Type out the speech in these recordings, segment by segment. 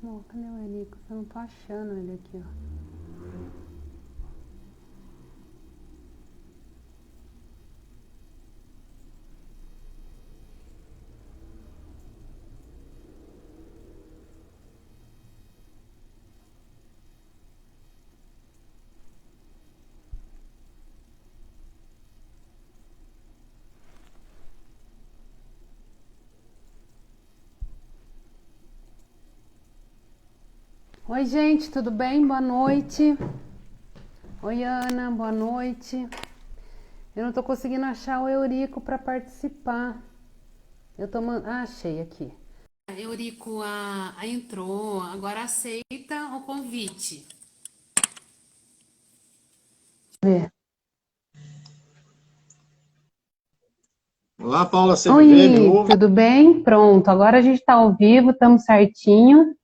Bom, cadê o Eurico? Eu não tô achando ele aqui, ó. Oi, gente, tudo bem? Boa noite. Oi, Ana, boa noite. Eu não tô conseguindo achar o Eurico para participar. Achei aqui. Eurico entrou, agora aceita o convite. Ver. Olá, Paula, você me vê, me Oi, ouve? tudo bem? Pronto, agora a gente tá ao vivo, estamos certinho.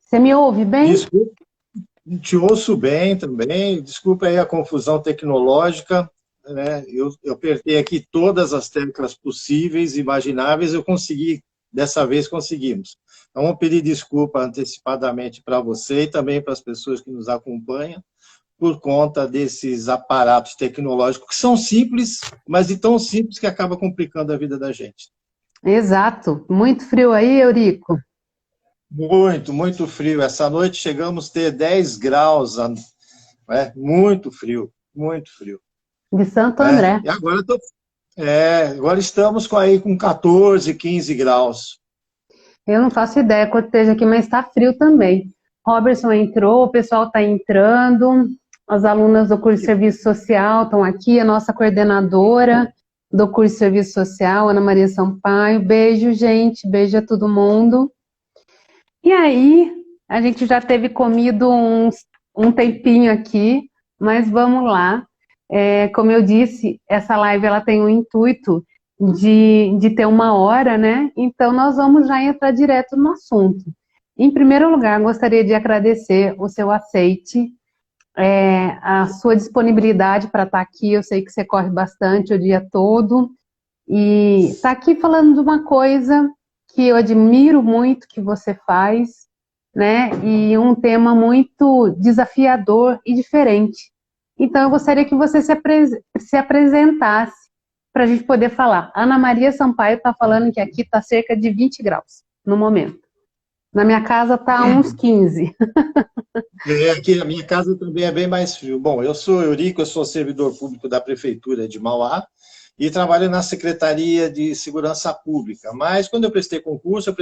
Você me ouve bem? Desculpa, te ouço bem também. Desculpa aí a confusão tecnológica, né? Eu apertei aqui todas as teclas possíveis, imagináveis, eu consegui, dessa vez conseguimos. Então, vou pedir desculpa antecipadamente para você e também para as pessoas que nos acompanham, por conta desses aparatos tecnológicos que são simples, mas de tão simples que acaba complicando a vida da gente. Exato. Muito frio aí, Eurico? Muito, muito frio. Essa noite chegamos a ter 10 graus, né? Muito frio, muito frio. De Santo Né? André. E agora estamos com 14, 15 graus. Eu não faço ideia quanto esteja aqui, mas está frio também. Robertson entrou, o pessoal está entrando, as alunas do curso de serviço social estão aqui, a nossa coordenadora do curso de serviço social, Ana Maria Sampaio. Beijo, gente, beijo a todo mundo. E aí, a gente já teve comido um tempinho aqui, mas vamos lá. Como eu disse, essa live ela tem o intuito de ter 1 hora, né? Então, nós vamos já entrar direto no assunto. Em primeiro lugar, gostaria de agradecer o seu aceite, a sua disponibilidade para estar aqui. Eu sei que você corre bastante o dia todo e está aqui falando de uma coisa que eu admiro muito que você faz, né? E um tema muito desafiador e diferente. Então, eu gostaria que você se apresentasse para a gente poder falar. Ana Maria Sampaio está falando que aqui está cerca de 20 graus no momento. Na minha casa está uns 15. Aqui a minha casa também é bem mais frio. Bom, eu sou Eurico, eu sou servidor público da Prefeitura de Mauá e trabalho na Secretaria de Segurança Pública. Mas quando eu prestei concurso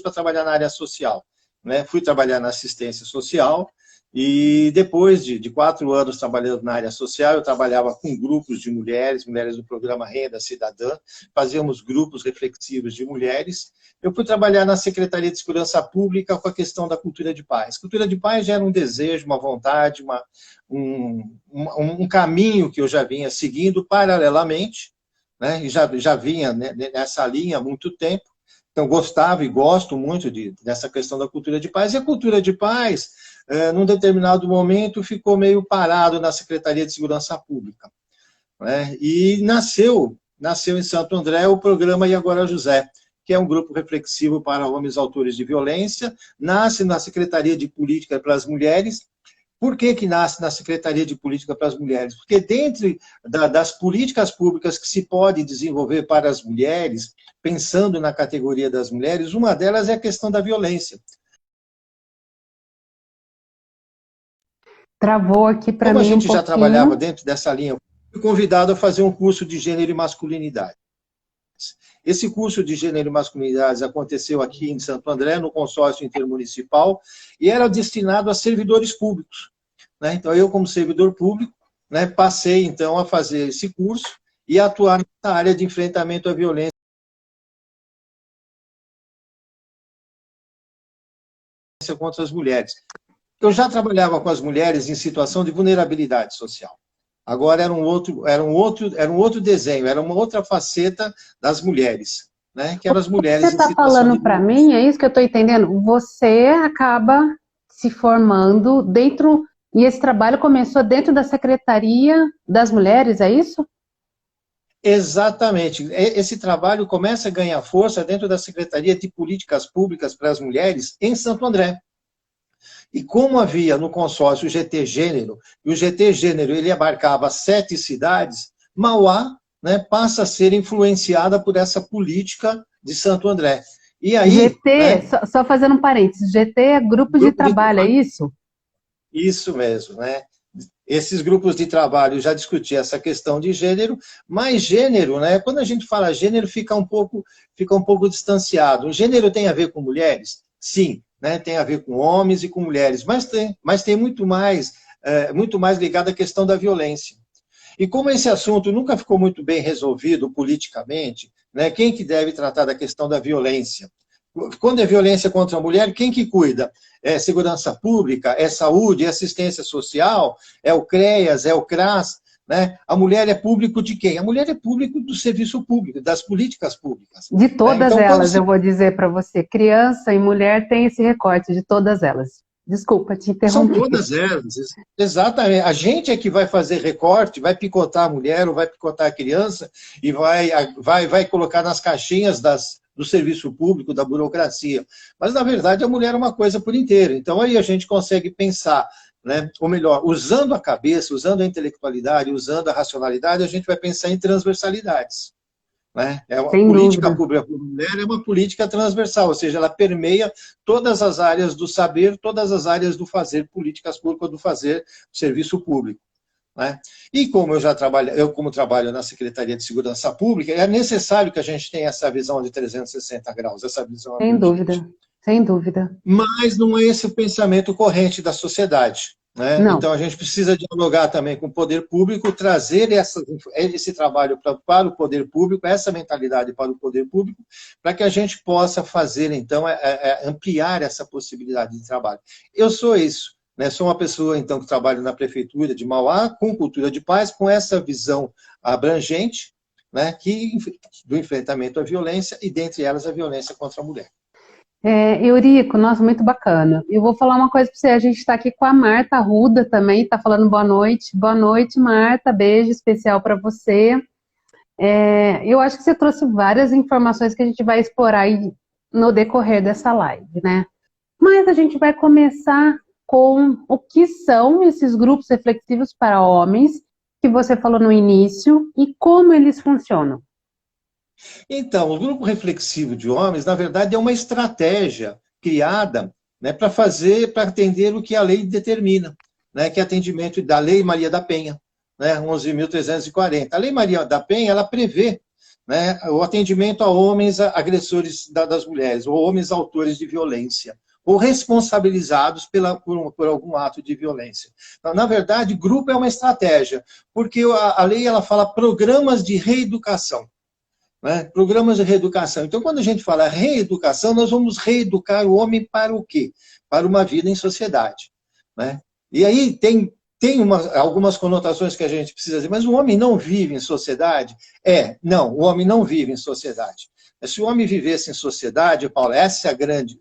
para trabalhar na área social. Né? Fui trabalhar na assistência social e depois de 4 anos trabalhando na área social, eu trabalhava com grupos de mulheres, mulheres do programa Renda Cidadã, fazíamos grupos reflexivos de mulheres. Eu fui trabalhar na Secretaria de Segurança Pública com a questão da cultura de paz. Cultura de paz já era um desejo, uma vontade, um caminho que eu já vinha seguindo paralelamente, né? E já vinha, né, nessa linha há muito tempo. Então, gostava e gosto muito dessa questão da cultura de paz. E a cultura de paz, num determinado momento, ficou meio parado na Secretaria de Segurança Pública. Né? E nasceu em Santo André o programa E Agora José, que é um grupo reflexivo para homens autores de violência, nasce na Secretaria de Política para as Mulheres. Por que nasce na Secretaria de Política para as Mulheres? Porque dentro das políticas públicas que se pode desenvolver para as mulheres, pensando na categoria das mulheres, uma delas é a questão da violência. Travou aqui para Como a mim um gente já trabalhava pouquinho. dentro dessa linha, fui convidado a fazer um curso de gênero e masculinidade. Esse curso de gênero e masculinidades aconteceu aqui em Santo André, no consórcio intermunicipal, e era destinado a servidores públicos. Né? Então, eu, como servidor público, né, passei, então, a fazer esse curso e atuar na área de enfrentamento à violência contra as mulheres. Eu já trabalhava com as mulheres em situação de vulnerabilidade social. Agora era um outro desenho, era uma outra faceta das mulheres, né? Que eram as Você mulheres em está situação de falando para violência. mim, é isso que eu estou entendendo? Você acaba se formando dentro, e esse trabalho começou dentro da Secretaria das Mulheres, é isso? Exatamente. Esse trabalho começa a ganhar força dentro da Secretaria de Políticas Públicas para as Mulheres em Santo André. E como havia no consórcio o GT Gênero, e o GT Gênero ele abarcava 7 cidades, Mauá, né, passa a ser influenciada por essa política de Santo André. E aí, GT, né, só fazendo um parênteses, GT é grupo de trabalho, é isso? Isso mesmo, né? Esses grupos de trabalho já discutiam essa questão de gênero, mas gênero, né? Quando a gente fala gênero, fica um pouco distanciado. O gênero tem a ver com mulheres? Sim, né? Tem a ver com homens e com mulheres, mas tem muito mais ligado à questão da violência. E como esse assunto nunca ficou muito bem resolvido politicamente, né? Quem que deve tratar da questão da violência? Quando é violência contra a mulher, quem que cuida? É segurança pública, é saúde, é assistência social, é o CREAS, é o CRAS, né? A mulher é público de quem? A mulher é público do serviço público, das políticas públicas. De todas Então, elas, eu vou dizer para você, criança e mulher tem esse recorte de todas elas. Desculpa te são interromper. todas elas, exatamente. A gente é que vai fazer recorte, vai picotar a mulher ou vai picotar a criança e vai colocar nas caixinhas do serviço público, da burocracia. Mas, na verdade, a mulher é uma coisa por inteiro. Então, aí a gente consegue pensar, né? Ou melhor, usando a cabeça, usando a intelectualidade, usando a racionalidade, a gente vai pensar em transversalidades. Né? É uma Sem política dúvida. pública para a mulher é uma política transversal, ou seja, ela permeia todas as áreas do saber, todas as áreas do fazer políticas públicas, do fazer serviço público. Né? E como eu como trabalho na Secretaria de Segurança Pública, é necessário que a gente tenha essa visão de 360 graus, essa visão Sem abrangente. dúvida. Sem dúvida. Mas não é esse o pensamento corrente da sociedade. Né? Não. Então, a gente precisa dialogar também com o poder público, trazer esse trabalho para o poder público, essa mentalidade para o poder público, para que a gente possa fazer, então, ampliar essa possibilidade de trabalho. Eu sou isso. Né? Sou uma pessoa, então, que trabalho na Prefeitura de Mauá, com cultura de paz, com essa visão abrangente, né? Do enfrentamento à violência, e dentre elas a violência contra a mulher. Eurico, nossa, muito bacana. Eu vou falar uma coisa para você, a gente está aqui com a Marta Arruda também, está falando boa noite. Boa noite, Marta, beijo especial para você. Eu acho que você trouxe várias informações que a gente vai explorar aí no decorrer dessa live, né? Mas a gente vai começar com o que são esses grupos reflexivos para homens, que você falou no início, e como eles funcionam. Então, o grupo reflexivo de homens, na verdade, é uma estratégia criada, né, para atender o que a lei determina, né, que é atendimento da Lei Maria da Penha, né, 11.340. A Lei Maria da Penha, ela prevê, né, o atendimento a homens agressores das mulheres, ou homens autores de violência, ou responsabilizados por algum ato de violência. Então, na verdade, grupo é uma estratégia, porque a lei ela fala programas de reeducação. Né? Programas de reeducação. Então, quando a gente fala reeducação, nós vamos reeducar o homem para o quê? Para uma vida em sociedade. Né? E aí tem algumas conotações que a gente precisa dizer, mas o homem não vive em sociedade? Não, o homem não vive em sociedade. Se o homem vivesse em sociedade, Paulo, essa é a grande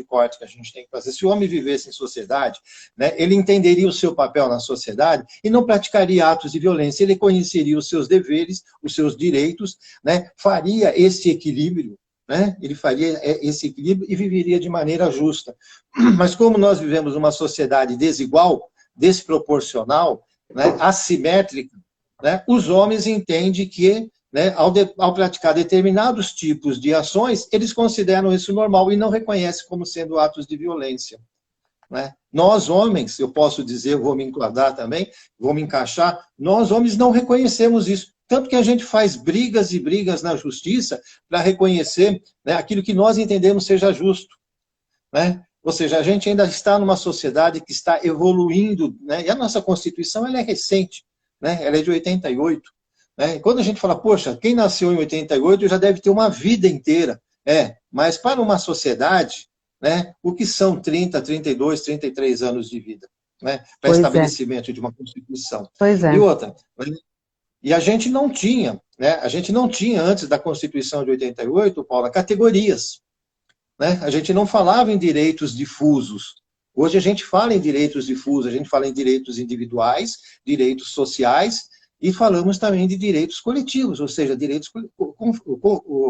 corte que a gente tem que fazer. Se o homem vivesse em sociedade, né, ele entenderia o seu papel na sociedade e não praticaria atos de violência. Ele conheceria os seus deveres, os seus direitos, né, faria esse equilíbrio, né, ele faria esse equilíbrio e viveria de maneira justa. Mas como nós vivemos uma sociedade desigual, desproporcional, né, assimétrica, né, os homens entendem que, né, ao praticar determinados tipos de ações, eles consideram isso normal e não reconhecem como sendo atos de violência. Né? Nós, homens, eu posso dizer, eu vou me enquadrar também, vou me encaixar, nós, homens, não reconhecemos isso. Tanto que a gente faz brigas e brigas na justiça para reconhecer, né, aquilo que nós entendemos seja justo. Né? Ou seja, a gente ainda está numa sociedade que está evoluindo, né? E a nossa Constituição ela é recente, né? Ela é de 88. Né? E quando a gente fala, poxa, quem nasceu em 88 já deve ter uma vida inteira. Mas para uma sociedade, né, o que são 30, 32, 33 anos de vida? Né? Para estabelecimento de uma Constituição. Pois é. E outra, né? E a gente não tinha, né? A gente não tinha, antes da Constituição de 88, Paula, categorias. Né? A gente não falava em direitos difusos. Hoje a gente fala em direitos difusos, a gente fala em direitos individuais, direitos sociais, E falamos também de direitos coletivos, ou seja, direitos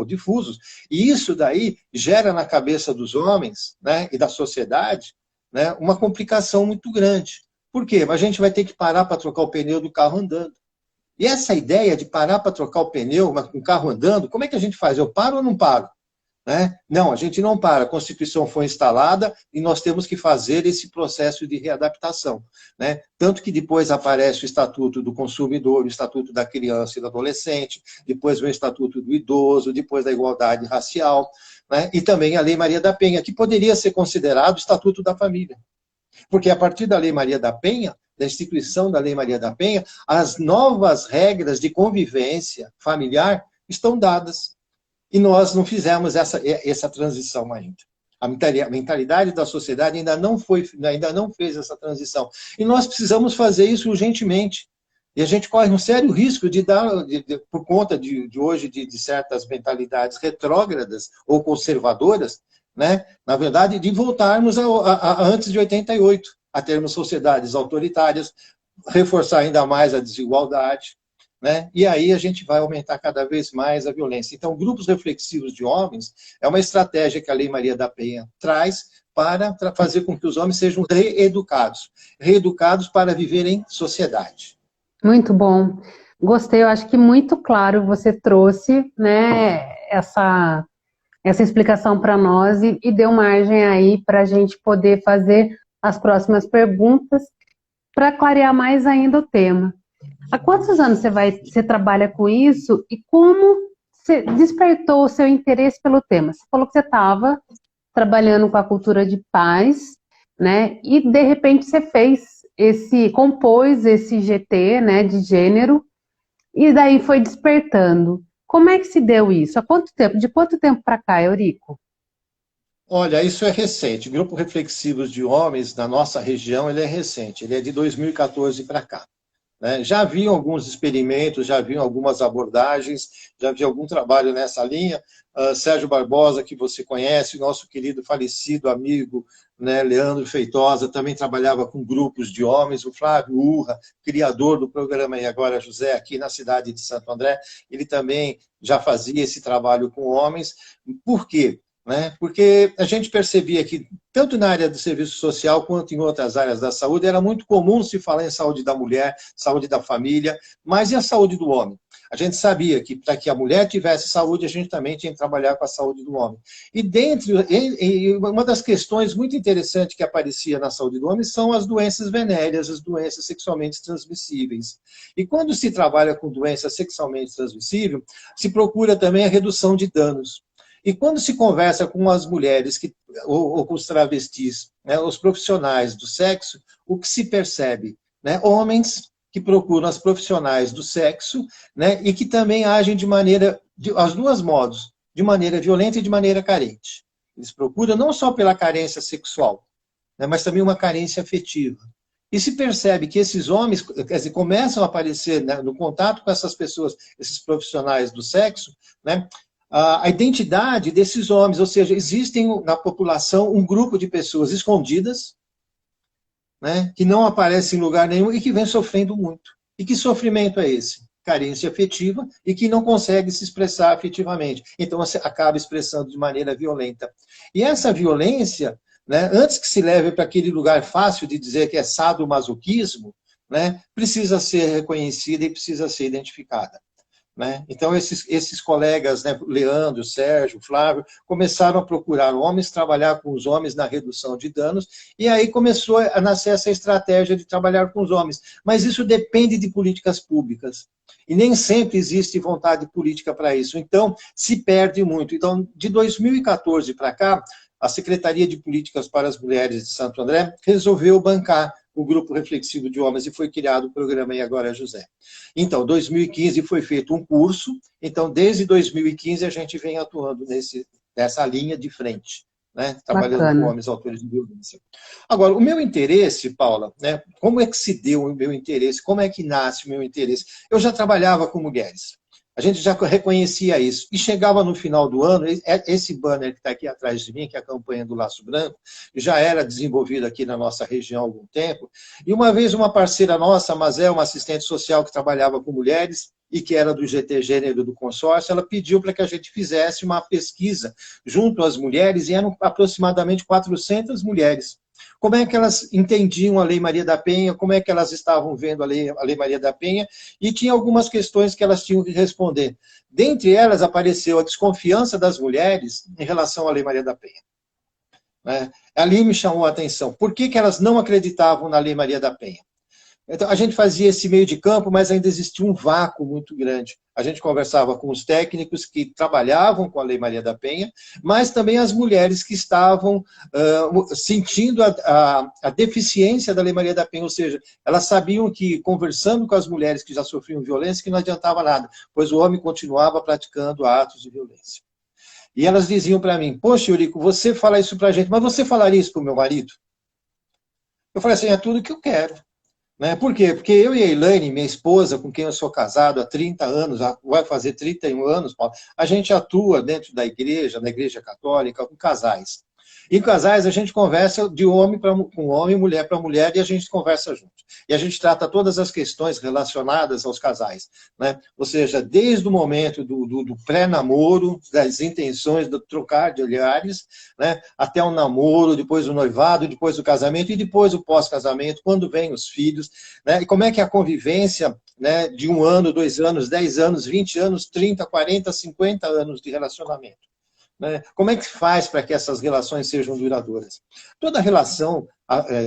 difusos. E isso daí gera na cabeça dos homens, né, e da sociedade, né, uma complicação muito grande. Por quê? A gente vai ter que parar para trocar o pneu do carro andando. E essa ideia de parar para trocar o pneu com o carro andando, como é que a gente faz? Eu paro ou não paro? Né? Não, a gente não para. A Constituição foi instalada e nós temos que fazer esse processo de readaptação. Né? Tanto que depois aparece o Estatuto do Consumidor, o Estatuto da Criança e do Adolescente, depois vem o Estatuto do Idoso, depois da Igualdade Racial, né? E também a Lei Maria da Penha, que poderia ser considerado o Estatuto da Família. Porque a partir da Lei Maria da Penha, da instituição da Lei Maria da Penha, as novas regras de convivência familiar estão dadas. E nós não fizemos essa transição ainda. A mentalidade da sociedade ainda não fez essa transição. E nós precisamos fazer isso urgentemente. E a gente corre um sério risco de dar, por conta de hoje, de certas mentalidades retrógradas ou conservadoras, né? Na verdade, de voltarmos a antes de 88, a termos sociedades autoritárias, reforçar ainda mais a desigualdade, né? E aí a gente vai aumentar cada vez mais a violência. Então, grupos reflexivos de homens é uma estratégia que a Lei Maria da Penha traz para fazer com que os homens sejam reeducados para viver em sociedade. Muito bom. Gostei, eu acho que muito claro você trouxe, né, essa explicação para nós e deu margem aí para a gente poder fazer as próximas perguntas para clarear mais ainda o tema. Há quantos anos você trabalha com isso e como você despertou o seu interesse pelo tema? Você falou que você estava trabalhando com a cultura de paz, né? E de repente você compôs esse GT, né, de gênero, e daí foi despertando. Como é que se deu isso? Há quanto tempo? De quanto tempo para cá, Eurico? Olha, isso é recente. O Grupo Reflexivos de Homens, na nossa região, ele é recente. Ele é de 2014 para cá. Né? Já haviam alguns experimentos, já haviam algumas abordagens, já havia algum trabalho nessa linha. Sérgio Barbosa, que você conhece, nosso querido falecido amigo, né, Leandro Feitosa, também trabalhava com grupos de homens. O Flávio Urra, criador do programa E Agora José, aqui na cidade de Santo André, ele também já fazia esse trabalho com homens. Por quê? Né? Porque a gente percebia que, tanto na área do serviço social quanto em outras áreas da saúde, era muito comum se falar em saúde da mulher, saúde da família, mas e a saúde do homem? A gente sabia que para que a mulher tivesse saúde, a gente também tinha que trabalhar com a saúde do homem. E uma das questões muito interessantes que aparecia na saúde do homem são as doenças venéreas, as doenças sexualmente transmissíveis. E quando se trabalha com doença sexualmente transmissível, se procura também a redução de danos. E quando se conversa com as mulheres ou com os travestis, né, os profissionais do sexo, o que se percebe? Né? Homens que procuram as profissionais do sexo, né, e que também agem aos dois modos, de maneira violenta e de maneira carente. Eles procuram não só pela carência sexual, né, mas também uma carência afetiva. E se percebe que esses homens, quer dizer, começam a aparecer, né, no contato com essas pessoas, esses profissionais do sexo, né, a identidade desses homens, ou seja, existem na população um grupo de pessoas escondidas, né, que não aparecem em lugar nenhum e que vem sofrendo muito. E que sofrimento é esse? Carência afetiva e que não consegue se expressar afetivamente. Então, você acaba expressando de maneira violenta. E essa violência, né, antes que se leve para aquele lugar fácil de dizer que é sadomasoquismo, né, precisa ser reconhecida e precisa ser identificada. Né? Então, esses colegas, né, Leandro, Sérgio, Flávio, começaram a procurar homens, trabalhar com os homens na redução de danos, e aí começou a nascer essa estratégia de trabalhar com os homens. Mas isso depende de políticas públicas, e nem sempre existe vontade política para isso. Então, se perde muito. Então, de 2014 para cá, a Secretaria de Políticas para as Mulheres de Santo André resolveu bancar o Grupo Reflexivo de Homens e foi criado o programa E Agora José. Então, 2015 foi feito um curso, então desde 2015 a gente vem atuando nessa linha de frente, né, trabalhando Bacana. com homens autores de violência. Agora, o meu interesse, Paula, né, como é que se deu o meu interesse, como é que nasce o meu interesse? Eu já trabalhava com mulheres. A gente já reconhecia isso. E chegava no final do ano, esse banner que está aqui atrás de mim, que é a campanha do Laço Branco, já era desenvolvido aqui na nossa região há algum tempo. E uma vez uma parceira nossa, Mazel, uma assistente social que trabalhava com mulheres e que era do GT Gênero do consórcio, ela pediu para que a gente fizesse uma pesquisa junto às mulheres, e eram aproximadamente 400 mulheres. Como é que elas entendiam a Lei Maria da Penha, como é que elas estavam vendo a Lei Maria da Penha, e tinha algumas questões que elas tinham que responder. Dentre elas apareceu a desconfiança das mulheres em relação à Lei Maria da Penha. Ali me chamou a atenção. Por que elas não acreditavam na Lei Maria da Penha? Então, a gente fazia esse meio de campo, mas ainda existia um vácuo muito grande. A gente conversava com os técnicos que trabalhavam com a Lei Maria da Penha, mas também as mulheres que estavam sentindo a deficiência da Lei Maria da Penha, ou seja, elas sabiam que, conversando com as mulheres que já sofriam violência, que não adiantava nada, pois o homem continuava praticando atos de violência. E elas diziam para mim, poxa, Eurico, você fala isso para a gente, mas você falaria isso para o meu marido? Eu falei assim, é tudo que eu quero. Por quê? Porque eu e a Elaine, minha esposa, com quem eu sou casado há 30 anos, vai fazer 31 anos, Paulo, a gente atua dentro da igreja, na igreja católica, com casais. Em casais, a gente conversa de homem com homem, mulher para mulher, e a gente conversa junto. E a gente trata todas as questões relacionadas aos casais. Ou seja, desde o momento do pré-namoro, das intenções de trocar de olhares, até o namoro, depois o noivado, depois o casamento, e depois o pós-casamento, quando vêm os filhos, e como é que é a convivência de 1 ano, 2 anos, 10 anos, 20 anos, 30, 40, 50 anos de relacionamento. Como é que faz para que essas relações sejam duradouras? Toda relação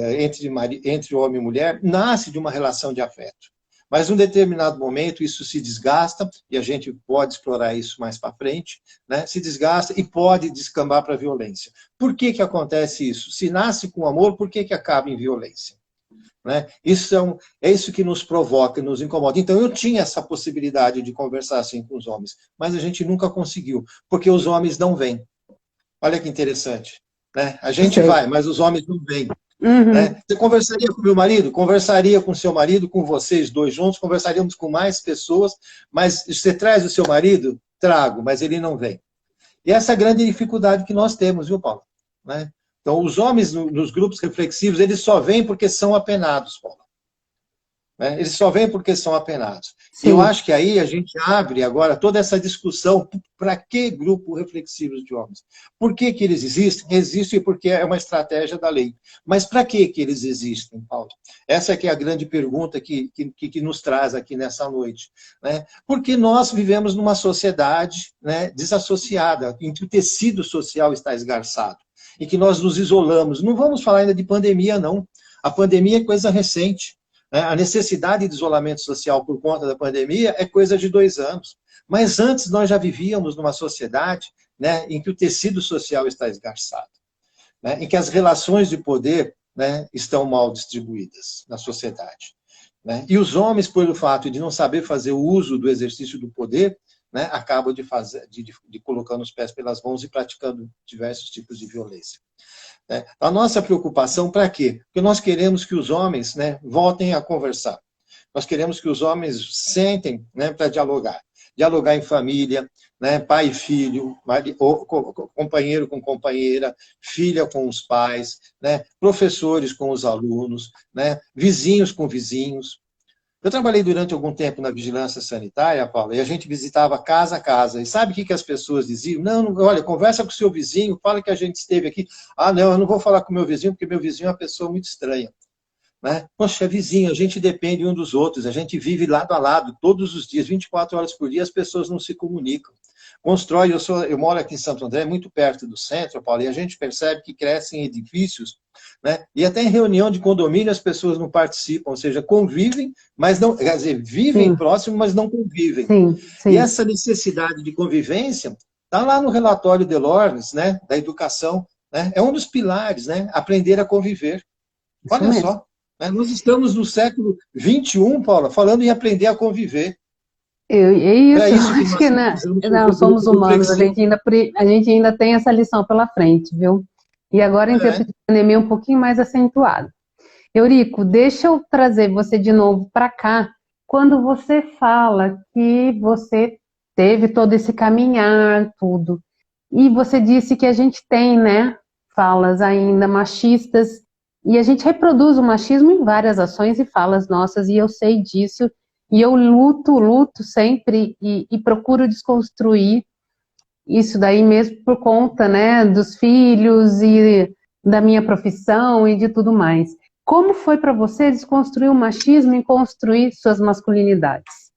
entre homem e mulher nasce de uma relação de afeto. Mas, em um determinado momento, isso se desgasta, e a gente pode explorar isso mais para frente, se desgasta e pode descambar para a violência. Por que acontece isso? Se nasce com amor, por que acaba em violência? É isso que nos provoca, nos incomoda. Então, eu tinha essa possibilidade de conversar assim com os homens, mas a gente nunca conseguiu, porque os homens não vêm. Olha que interessante. A gente vai, mas os homens não vêm. Você conversaria com meu marido? Conversaria com seu marido, com vocês dois juntos, conversaríamos com mais pessoas, mas você traz o seu marido? Trago, mas ele não vem. E essa é a grande dificuldade que nós temos, viu, Paulo? Então, os homens nos grupos reflexivos, eles só vêm porque são apenados, Paulo. Eles só vêm porque são apenados. Sim. E eu acho que aí a gente abre agora toda essa discussão, para que grupo reflexivos de homens? Por que eles existem? Existem porque é uma estratégia da lei. Mas para que eles existem, Paulo? Essa que é a grande pergunta que nos traz aqui nessa noite. Porque nós vivemos numa sociedade desassociada, em que o tecido social está esgarçado, em que nós nos isolamos. Não vamos falar ainda de pandemia, não. A pandemia é coisa recente. A necessidade de isolamento social por conta da pandemia é coisa de 2 anos. Mas antes nós já vivíamos numa sociedade em que o tecido social está esgarçado, em que as relações de poder estão mal distribuídas na sociedade. E os homens, pelo fato de não saber fazer o uso do exercício do poder, acabam de colocando os pés pelas mãos e praticando diversos tipos de violência. A nossa preocupação para quê? Porque nós queremos que os homens voltem a conversar. Nós queremos que os homens sentem para dialogar. Dialogar em família, pai e filho, companheiro com companheira, filha com os pais, professores com os alunos, vizinhos com vizinhos. Eu trabalhei durante algum tempo na vigilância sanitária, Paulo, e a gente visitava casa a casa. E sabe o que as pessoas diziam? Não, olha, conversa com o seu vizinho, fala que a gente esteve aqui. Ah, não, eu não vou falar com o meu vizinho, porque meu vizinho é uma pessoa muito estranha. Poxa, vizinho, a gente depende um dos outros, a gente vive lado a lado, todos os dias, 24 horas por dia, as pessoas não se comunicam. Constrói, eu moro aqui em Santo André, muito perto do centro, Paulo, e a gente percebe que crescem edifícios, e até em reunião de condomínio as pessoas não participam, ou seja, convivem, mas não, quer dizer, vivem sim, próximo, mas não convivem. Sim, sim. E essa necessidade de convivência está lá no relatório Delors, da educação, é um dos pilares, aprender a conviver. Isso olha mesmo. Só, nós estamos no século XXI, Paula, falando em aprender a conviver. Isso acho que não somos humanos, a gente ainda tem essa lição pela frente, viu? E agora em tempos de pandemia um pouquinho mais acentuado. Eurico, deixa eu trazer você de novo para cá, quando você fala que você teve todo esse caminhar, tudo. E você disse que a gente tem, né, falas ainda machistas, e a gente reproduz o machismo em várias ações e falas nossas, e eu sei disso, e eu luto sempre e procuro desconstruir isso daí mesmo por conta, né, dos filhos e da minha profissão e de tudo mais. Como foi para você desconstruir o machismo e construir suas masculinidades?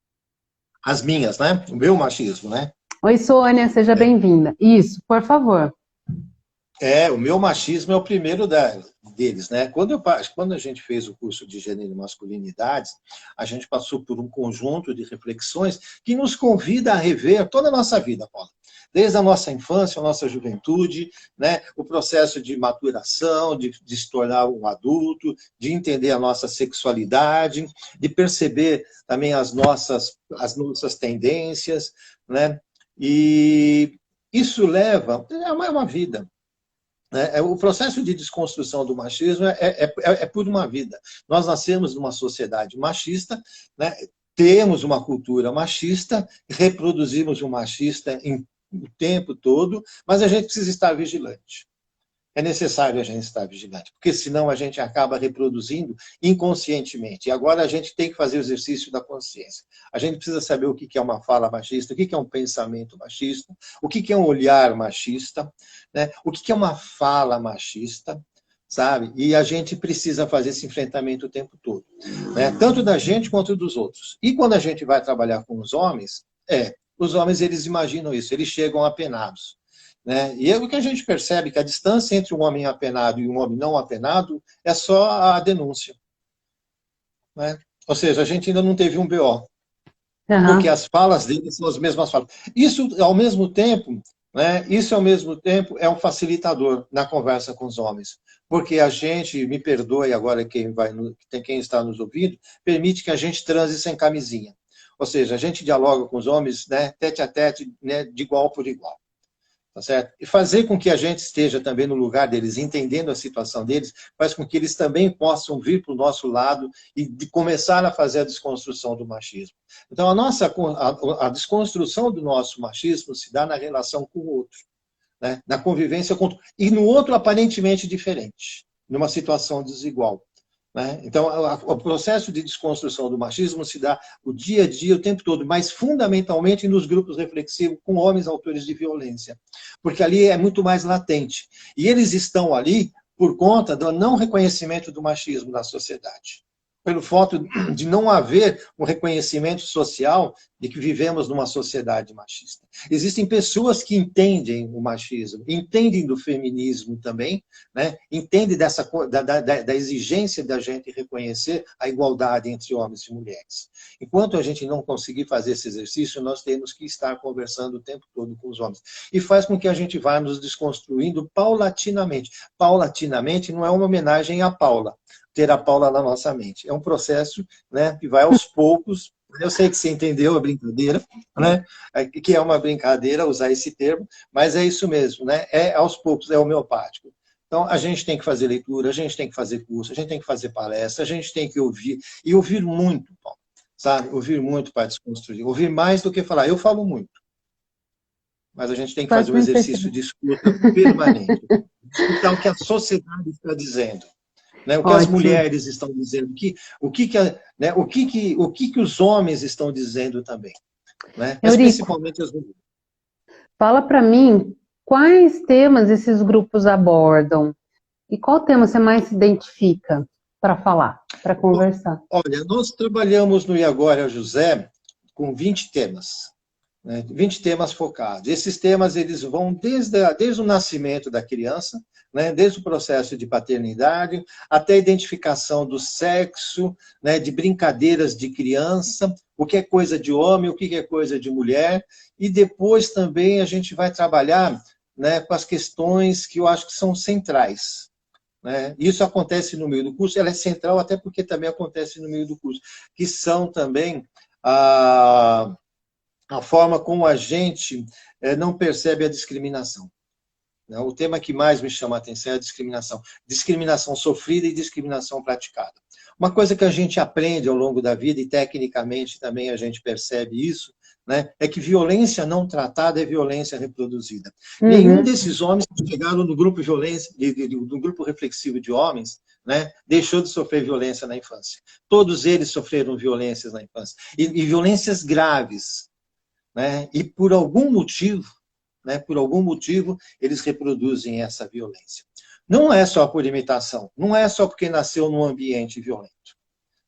As minhas, né? O meu machismo, né? Oi, Sônia, seja bem-vinda. Isso, por favor. O meu machismo é o primeiro deles, né? Quando a gente fez o curso de Gênero e Masculinidades, a gente passou por um conjunto de reflexões que nos convida a rever toda a nossa vida, Paula. Desde a nossa infância, a nossa juventude, né? O processo de maturação, de se tornar um adulto, de entender a nossa sexualidade, de perceber também as nossas tendências, né? E isso leva a uma vida. O processo de desconstrução do machismo é por uma vida. Nós nascemos numa sociedade machista, né? Temos uma cultura machista, reproduzimos o machista o tempo todo, mas a gente precisa estar vigilante. É necessário a gente estar vigilante, porque senão a gente acaba reproduzindo inconscientemente. E agora a gente tem que fazer o exercício da consciência. A gente precisa saber o que é uma fala machista, o que é um pensamento machista, o que é um olhar machista, né? O que é uma fala machista, sabe? E a gente precisa fazer esse enfrentamento o tempo todo, né? Tanto da gente quanto dos outros. E quando a gente vai trabalhar com os homens, eles imaginam isso, eles chegam apenados. Né? E o que a gente percebe que a distância entre um homem apenado e um homem não apenado é só a denúncia. Né? Ou seja, a gente ainda não teve um BO. Porque as falas dele são as mesmas falas. Isso, ao mesmo tempo, é um facilitador na conversa com os homens. Porque a gente, me perdoe agora quem está nos ouvindo, permite que a gente transe sem camisinha. Ou seja, a gente dialoga com os homens, né, tete a tete, né, de igual por igual. Tá certo? E fazer com que a gente esteja também no lugar deles, entendendo a situação deles, faz com que eles também possam vir para o nosso lado e começar a fazer a desconstrução do machismo. Então, a desconstrução do nosso machismo se dá na relação com o outro, né? Na convivência com o outro. E no outro aparentemente diferente, numa situação desigual. Né? Então, o processo de desconstrução do machismo se dá o dia a dia, o tempo todo, mas fundamentalmente nos grupos reflexivos com homens autores de violência, porque ali é muito mais latente. E eles estão ali por conta do não reconhecimento do machismo na sociedade. Pelo fato de não haver um reconhecimento social de que vivemos numa sociedade machista. Existem pessoas que entendem o machismo, entendem do feminismo também, né? Entendem da exigência da gente reconhecer a igualdade entre homens e mulheres. Enquanto a gente não conseguir fazer esse exercício, nós temos que estar conversando o tempo todo com os homens. E faz com que a gente vá nos desconstruindo paulatinamente. Paulatinamente não é uma homenagem a Paula, ter a Paula na nossa mente. É um processo, né, que vai aos poucos. Eu sei que você entendeu a brincadeira, né? Que é uma brincadeira usar esse termo, mas é isso mesmo, né? É aos poucos, é homeopático. Então, a gente tem que fazer leitura, a gente tem que fazer curso, a gente tem que fazer palestra, a gente tem que ouvir, e ouvir muito, Paulo, sabe? Ouvir muito para desconstruir. Ouvir mais do que falar. Eu falo muito, mas a gente tem que fazer um exercício de escuta permanente. Escutar o que a sociedade está dizendo. Né, o que as mulheres estão dizendo, o que os homens estão dizendo também. Né? Mas principalmente as mulheres. Fala para mim, quais temas esses grupos abordam? E qual tema você mais se identifica para falar, para conversar? Olha, nós trabalhamos no E Agora, José, com 20 temas. 20 temas focados. Esses temas eles vão desde o nascimento da criança, né, desde o processo de paternidade, até a identificação do sexo, né, de brincadeiras de criança, o que é coisa de homem, o que é coisa de mulher, e depois também a gente vai trabalhar, né, com as questões que eu acho que são centrais. Né? Isso acontece no meio do curso, ela é central até porque também acontece no meio do curso, que são também a forma como a gente não percebe a discriminação. O tema que mais me chama a atenção é a discriminação. Discriminação sofrida e discriminação praticada. Uma coisa que a gente aprende ao longo da vida, e tecnicamente também a gente percebe isso, né, é que violência não tratada é violência reproduzida. Nenhum desses homens que chegaram no grupo no grupo reflexivo de homens, né, deixou de sofrer violência na infância. Todos eles sofreram violências na infância. E violências graves. Né, e por algum motivo, eles reproduzem essa violência. Não é só por imitação, não é só porque nasceu num ambiente violento,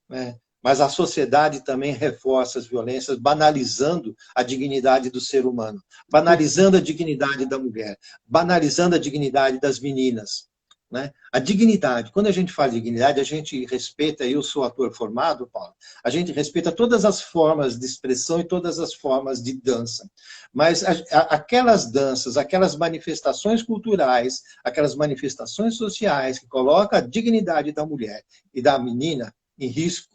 né? Mas a sociedade também reforça as violências, banalizando a dignidade do ser humano, banalizando a dignidade da mulher, banalizando a dignidade das meninas. Né? A dignidade, quando a gente fala de dignidade, a gente respeita, eu sou ator formado, Paulo, a gente respeita todas as formas de expressão e todas as formas de dança. Mas aquelas danças, aquelas manifestações culturais, aquelas manifestações sociais que colocam a dignidade da mulher e da menina em risco,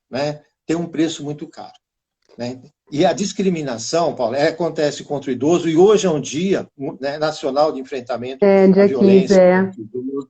né, tem um preço muito caro. Né? E a discriminação, Paulo, acontece contra o idoso, e hoje é um dia, né, nacional de enfrentamento à violência contra o idoso.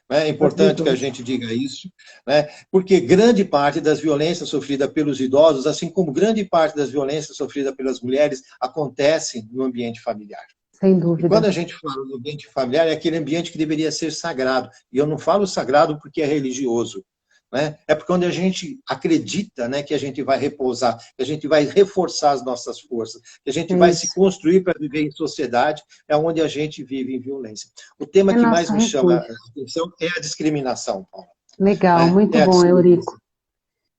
É importante que a gente diga isso, né? Porque grande parte das violências sofridas pelos idosos, assim como grande parte das violências sofridas pelas mulheres, acontecem no ambiente familiar. Sem dúvida. E quando a gente fala no ambiente familiar, é aquele ambiente que deveria ser sagrado. E eu não falo sagrado porque é religioso. Né? É porque quando a gente acredita, né, que a gente vai repousar, que a gente vai reforçar as nossas forças, que a gente vai se construir para viver em sociedade, é onde a gente vive em violência. O tema que mais me chama a atenção é a discriminação, Paulo. Legal, muito bom, Eurico.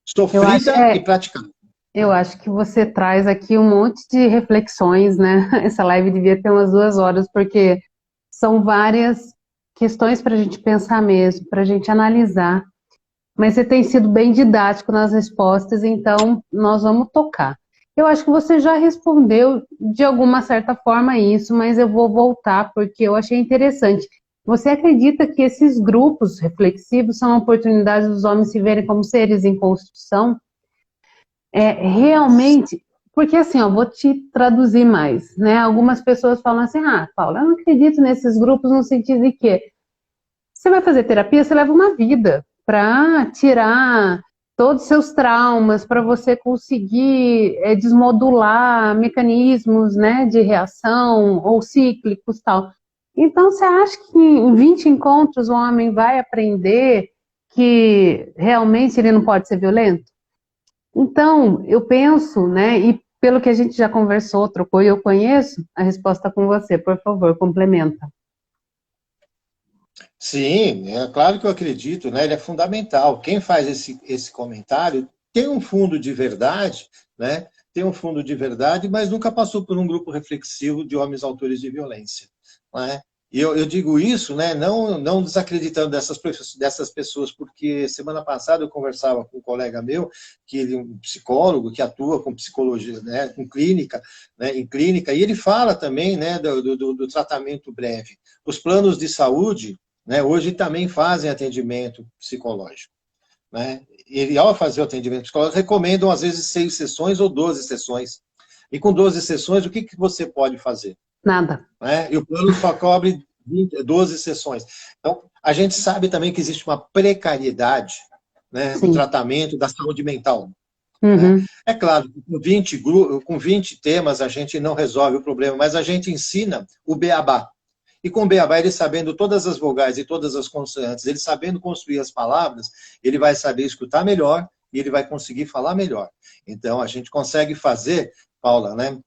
Sofrida e praticada. Eu acho que você traz aqui um monte de reflexões, né? Essa live devia ter umas 2 horas, porque são várias questões para a gente pensar mesmo, para a gente analisar. Mas você tem sido bem didático nas respostas, então nós vamos tocar. Eu acho que você já respondeu de alguma certa forma isso, mas eu vou voltar porque eu achei interessante. Você acredita que esses grupos reflexivos são oportunidades dos homens se verem como seres em construção? Realmente, porque assim, ó, vou te traduzir mais, né? Algumas pessoas falam assim, Paula, eu não acredito nesses grupos no sentido de que você vai fazer terapia, você leva uma vida para tirar todos os seus traumas, para você conseguir desmodular mecanismos, né, de reação ou cíclicos e tal. Então, você acha que em 20 encontros o homem vai aprender que realmente ele não pode ser violento? Então, eu penso, né, e pelo que a gente já conversou, trocou e eu conheço, a resposta com você, por favor, complementa. Sim, é claro que eu acredito, né? Ele é fundamental. Quem faz esse comentário tem um fundo de verdade, né? Tem um fundo de verdade, mas nunca passou por um grupo reflexivo de homens autores de violência. Né? E eu digo isso, né? Não desacreditando dessas pessoas, porque semana passada eu conversava com um colega meu, que ele é um psicólogo que atua com psicologia, né? Com clínica, né? Em clínica, e ele fala também, né? Do tratamento breve. Os planos de saúde, né, hoje também fazem atendimento psicológico. Né? E ao fazer o atendimento psicológico, recomendam às vezes 6 sessões ou 12 sessões. E com 12 sessões, o que você pode fazer? Nada. Né? E o plano só cobre 12 sessões. Então, a gente sabe também que existe uma precariedade, né, no tratamento da saúde mental. Uhum. Né? É claro, com 20 temas a gente não resolve o problema, mas a gente ensina o beabá. E com o beabá, ele sabendo todas as vogais e todas as consoantes, ele sabendo construir as palavras, ele vai saber escutar melhor e ele vai conseguir falar melhor. Então, a gente consegue fazer, Paula, né,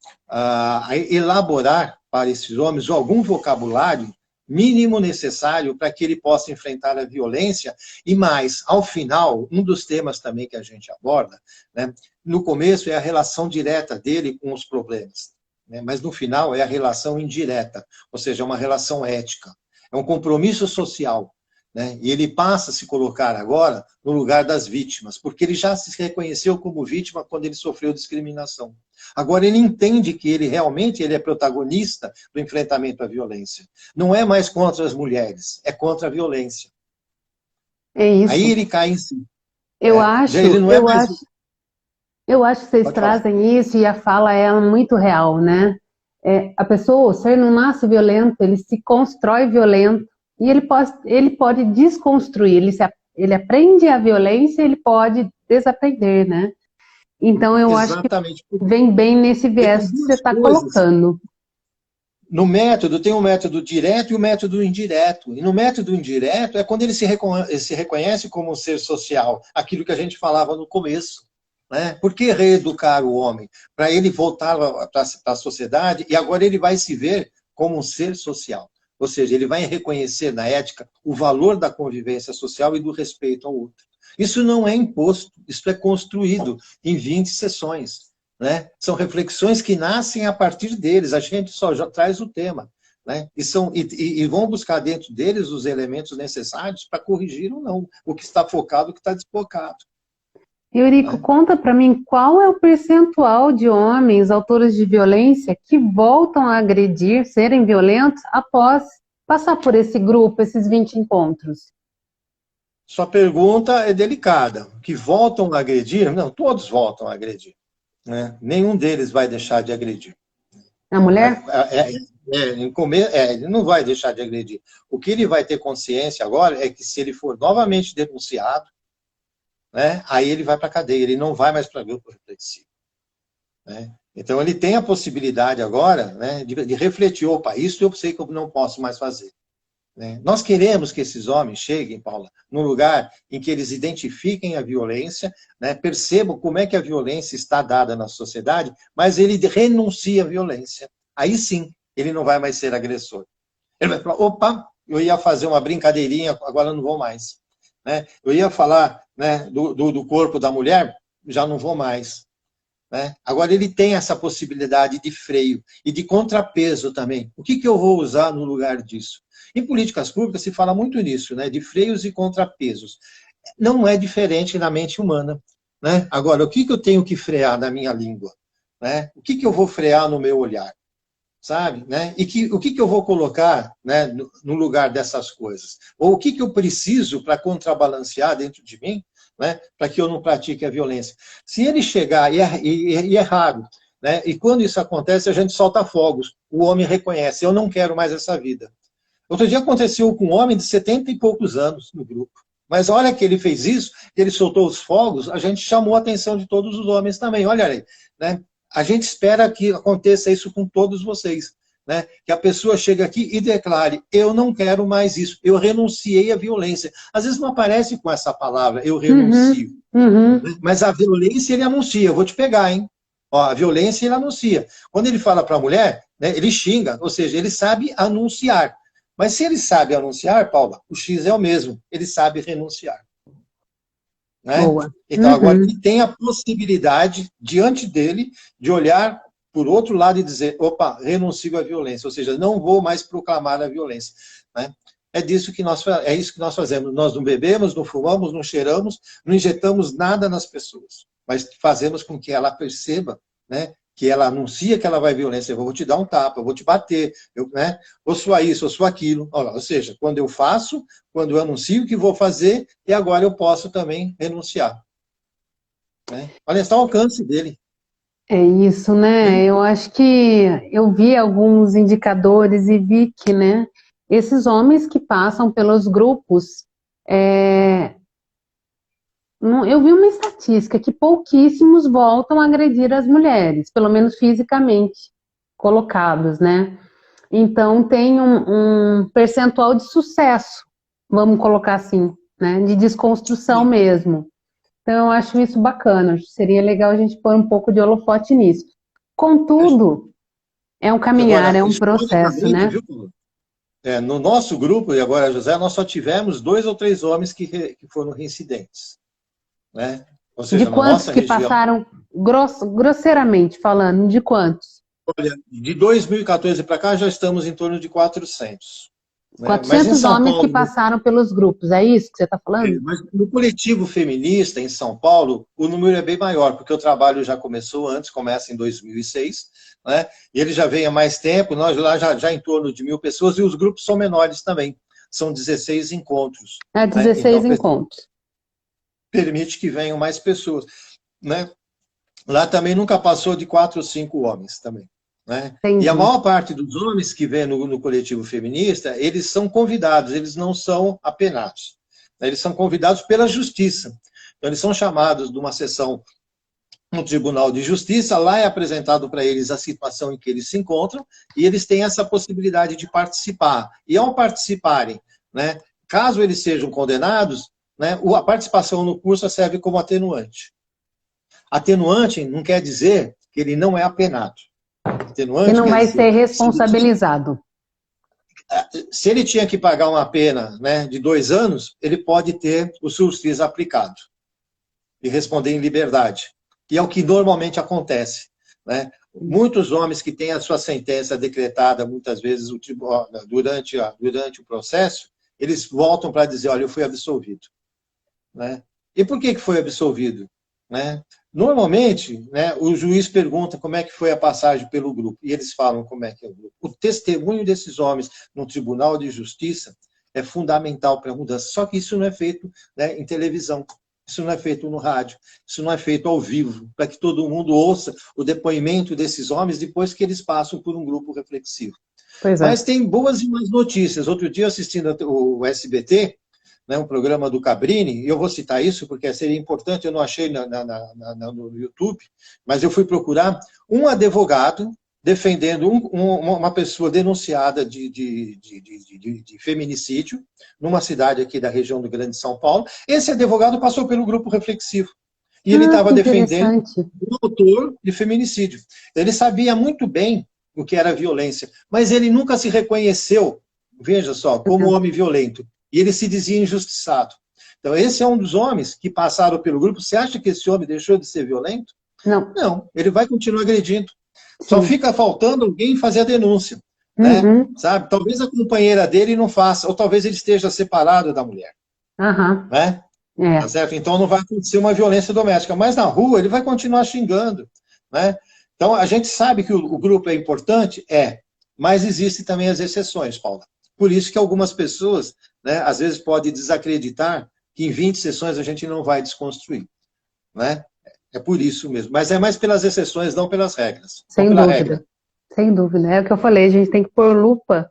elaborar para esses homens algum vocabulário mínimo necessário para que ele possa enfrentar a violência. E mais, ao final, um dos temas também que a gente aborda, né, no começo é a relação direta dele com os problemas. Mas no final é a relação indireta, ou seja, é uma relação ética, é um compromisso social, né? E ele passa a se colocar agora no lugar das vítimas, porque ele já se reconheceu como vítima quando ele sofreu discriminação. Agora ele entende que ele realmente é protagonista do enfrentamento à violência. Não é mais contra as mulheres, é contra a violência. É isso. Aí ele cai em si. Eu acho que vocês trazem isso e a fala é muito real, né? A pessoa, o ser não nasce violento, ele se constrói violento e ele pode desconstruir, ele aprende a violência, ele pode desaprender, né? Então, eu acho que Exatamente. vem bem nesse viés que você está colocando. No método, tem um método direto e o método indireto. E no método indireto é quando ele se reconhece como um ser social, aquilo que a gente falava no começo. Né? Por que reeducar o homem? Para ele voltar para a sociedade e agora ele vai se ver como um ser social. Ou seja, ele vai reconhecer na ética o valor da convivência social e do respeito ao outro. Isso não é imposto, isso é construído em 20 sessões. Né? São reflexões que nascem a partir deles, a gente só já traz o tema. Né? E vão buscar dentro deles os elementos necessários para corrigir ou não o que está focado, o que está desfocado. Eurico, conta para mim qual é o percentual de homens autores de violência que voltam a agredir, serem violentos, após passar por esse grupo, esses 20 encontros? Sua pergunta é delicada. Que voltam a agredir? Não, todos voltam a agredir. Né? Nenhum deles vai deixar de agredir. A mulher? Ele não vai deixar de agredir. O que ele vai ter consciência agora é que se ele for novamente denunciado, né, aí ele vai para a cadeia, ele não vai mais para grupo reflexivo. Né? Então ele tem a possibilidade agora, né, de refletir, opa, isso eu sei que eu não posso mais fazer. Né? Nós queremos que esses homens cheguem, Paula, num lugar em que eles identifiquem a violência, né, percebam como é que a violência está dada na sociedade, mas ele renuncia à violência. Aí sim, ele não vai mais ser agressor. Ele vai falar, opa, eu ia fazer uma brincadeirinha, agora não vou mais. Né? Eu ia falar, né, do corpo da mulher, já não vou mais. Né? Agora ele tem essa possibilidade de freio e de contrapeso também. O que eu vou usar no lugar disso? Em políticas públicas se fala muito nisso, né, de freios e contrapesos. Não é diferente na mente humana. Né? Agora, o que eu tenho que frear na minha língua? Né? O que eu vou frear no meu olhar? Sabe? Né? E o que eu vou colocar, né, no lugar dessas coisas? Ou o que eu preciso para contrabalancear dentro de mim, né, para que eu não pratique a violência? Se ele chegar, e é raro, né, e quando isso acontece, a gente solta fogos, o homem reconhece, eu não quero mais essa vida. Outro dia aconteceu com um homem de 70 e poucos anos no grupo. Mas a hora que ele fez isso, que ele soltou os fogos, a gente chamou a atenção de todos os homens também. Olha aí, né? A gente espera que aconteça isso com todos vocês. Né? Que a pessoa chegue aqui e declare, eu não quero mais isso, eu renunciei à violência. Às vezes não aparece com essa palavra, eu renuncio. Mas a violência ele anuncia, eu vou te pegar, hein? Ó, a violência ele anuncia. Quando ele fala para a mulher, né, ele xinga, ou seja, ele sabe anunciar. Mas se ele sabe anunciar, Paula, o X é o mesmo, ele sabe renunciar. Né? Boa. Então, agora ele tem a possibilidade, diante dele, de olhar por outro lado e dizer, opa, renuncio à violência, ou seja, não vou mais proclamar a violência. Né? É isso que nós fazemos. Nós não bebemos, não fumamos, não cheiramos, não injetamos nada nas pessoas, mas fazemos com que ela perceba, né, que ela anuncia que ela vai violência, eu vou te dar um tapa, eu vou te bater, né? Ou sou isso, ou sou aquilo. Ou seja, quando eu faço, quando eu anuncio o que vou fazer, e agora eu posso também renunciar. Né? Olha só o alcance dele. É isso, né? Eu acho que eu vi alguns indicadores e vi que, né, esses homens que passam pelos grupos, eu vi uma estatística que pouquíssimos voltam a agredir as mulheres, pelo menos fisicamente colocados, né? Então tem um percentual de sucesso, vamos colocar assim, né? De desconstrução mesmo. Então eu acho isso bacana, acho que seria legal a gente pôr um pouco de holofote nisso. Contudo, é um caminhar, agora, é um processo, né? Viu? No nosso grupo, e agora, José, nós só tivemos 2 ou 3 homens que foram reincidentes. Né? Ou seja, de quantos que região... passaram, grosseiramente falando, de quantos? Olha, de 2014 para cá já estamos em torno de 400. 400 homens Paulo, que passaram pelos grupos, é isso que você está falando? Mas no coletivo feminista em São Paulo, o número é bem maior, porque o trabalho já começou antes, começa em 2006, né? E ele já vem há mais tempo, nós lá já em torno de 1.000 pessoas, e os grupos são menores também, são 16 encontros. 16 né? Encontros. Permite que venham mais pessoas. Né? Lá também nunca passou de 4 ou 5 homens também. Né? E a maior parte dos homens que vêm no coletivo feminista, eles são convidados, eles não são apenados. Eles são convidados pela justiça. Então, eles são chamados de uma sessão no Tribunal de Justiça, lá é apresentado para eles a situação em que eles se encontram, e eles têm essa possibilidade de participar. E ao participarem, né, caso eles sejam condenados, né, a participação no curso serve como atenuante. Atenuante não quer dizer que ele não é apenado. Atenuante e não quer vai dizer, ser responsabilizado. se ele tinha que pagar uma pena, né, de 2 anos, ele pode ter o sursis aplicado e responder em liberdade. E é o que normalmente acontece, né? Muitos homens que têm a sua sentença decretada, muitas vezes, durante o processo, eles voltam para dizer, olha, eu fui absolvido. Né? E por que foi absolvido? Né? Normalmente, né, o juiz pergunta como é que foi a passagem pelo grupo, e eles falam como é que é o grupo. O testemunho desses homens no Tribunal de Justiça é fundamental para a mudança, só que isso não é feito, né, em televisão. Isso não é feito no rádio, isso não é feito ao vivo, para que todo mundo ouça o depoimento desses homens depois que eles passam por um grupo reflexivo. Pois é. Mas tem boas e más notícias. Outro dia, assistindo o SBT, né, um programa do Cabrini, e eu vou citar isso porque seria importante, eu não achei no YouTube, mas eu fui procurar um advogado defendendo uma pessoa denunciada de feminicídio, numa cidade aqui da região do Grande São Paulo. Esse advogado passou pelo grupo reflexivo. E ele estava defendendo um autor de feminicídio. Ele sabia muito bem o que era violência, mas ele nunca se reconheceu, veja só, como homem violento. E ele se dizia injustiçado. Então, esse é um dos homens que passaram pelo grupo. Você acha que esse homem deixou de ser violento? Não. Não, ele vai continuar agredindo. Sim. Só fica faltando alguém fazer a denúncia. Né? Sabe? Talvez a companheira dele não faça, ou talvez ele esteja separado da mulher. Né? Tá certo? Então não vai acontecer uma violência doméstica. Mas na rua ele vai continuar xingando. Né? Então a gente sabe que o grupo é importante? Mas existem também as exceções, Paula. Por isso que algumas pessoas, né, às vezes podem desacreditar que em 20 sessões a gente não vai desconstruir. Né? É por isso mesmo. Mas é mais pelas exceções, não pelas regras. Sem dúvida. Sem dúvida. É o que eu falei, a gente tem que pôr lupa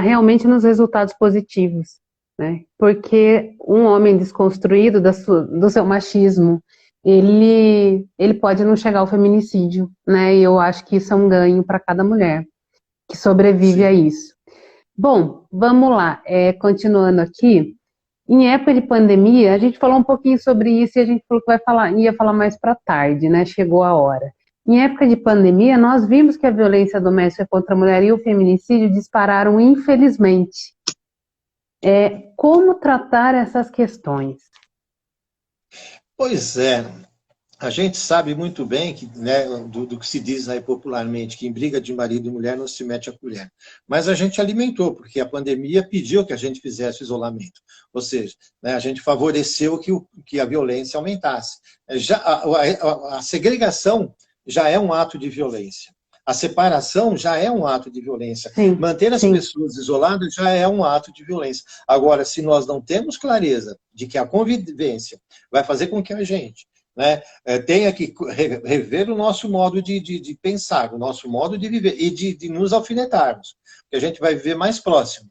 realmente nos resultados positivos. Né? Porque um homem desconstruído do seu machismo, ele pode não chegar ao feminicídio. Né? E eu acho que isso é um ganho para cada mulher que sobrevive a isso. Bom, vamos lá, continuando aqui, em época de pandemia, a gente falou um pouquinho sobre isso e a gente falou que ia falar mais para tarde, né? Chegou a hora. Em época de pandemia, nós vimos que a violência doméstica contra a mulher e o feminicídio dispararam, infelizmente. Como tratar essas questões? Pois é. A gente sabe muito bem que, né, do que se diz aí popularmente, que em briga de marido e mulher não se mete a colher. Mas a gente alimentou, porque a pandemia pediu que a gente fizesse o isolamento. Ou seja, né, a gente favoreceu que a violência aumentasse. A segregação já é um ato de violência. A separação já é um ato de violência. Manter as pessoas isoladas já é um ato de violência. Agora, se nós não temos clareza de que a convivência vai fazer com que a gente, né, tenha que rever o nosso modo de pensar, o nosso modo de viver e de nos alfinetarmos, porque a gente vai viver mais próximo.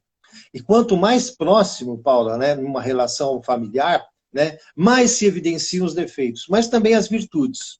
E quanto mais próximo, Paula, né, numa relação familiar, né, mais se evidenciam os defeitos, mas também as virtudes.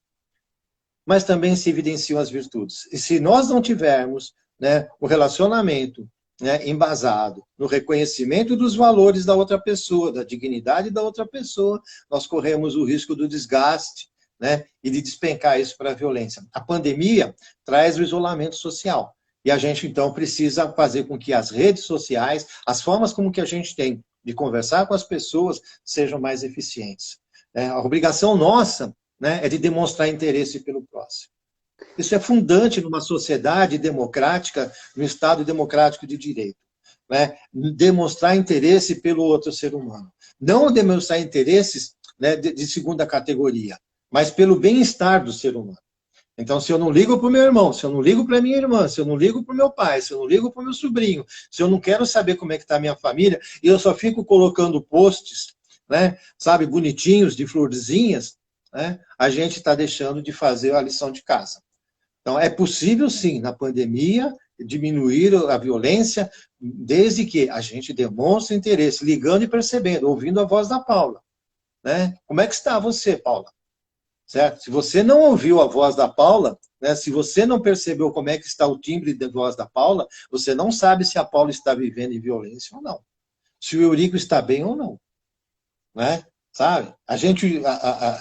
Mas também se evidenciam as virtudes. E se nós não tivermos, né, um relacionamento, né, embasado no reconhecimento dos valores da outra pessoa, da dignidade da outra pessoa, nós corremos o risco do desgaste, né, e de despencar isso para a violência. A pandemia traz o isolamento social. E a gente, então, precisa fazer com que as redes sociais, as formas como que a gente tem de conversar com as pessoas, sejam mais eficientes. A obrigação nossa, né, é de demonstrar interesse pelo próximo. Isso é fundante numa sociedade democrática, no Estado democrático de direito. Né? Demonstrar interesse pelo outro ser humano. Não demonstrar interesses, né, de segunda categoria, mas pelo bem-estar do ser humano. Então, se eu não ligo para o meu irmão, se eu não ligo para a minha irmã, se eu não ligo para o meu pai, se eu não ligo para o meu sobrinho, se eu não quero saber como é que está a minha família, e eu só fico colocando posts, né, sabe, bonitinhos, de florzinhas, né, a gente está deixando de fazer a lição de casa. Então, é possível, sim, na pandemia, diminuir a violência, desde que a gente demonstre interesse, ligando e percebendo, ouvindo a voz da Paula. Né? Como é que está você, Paula? certo? Se você não ouviu a voz da Paula, né, se você não percebeu como é que está o timbre de voz da Paula, você não sabe se a Paula está vivendo em violência ou não. Se o Eurico está bem ou não. Né? Sabe?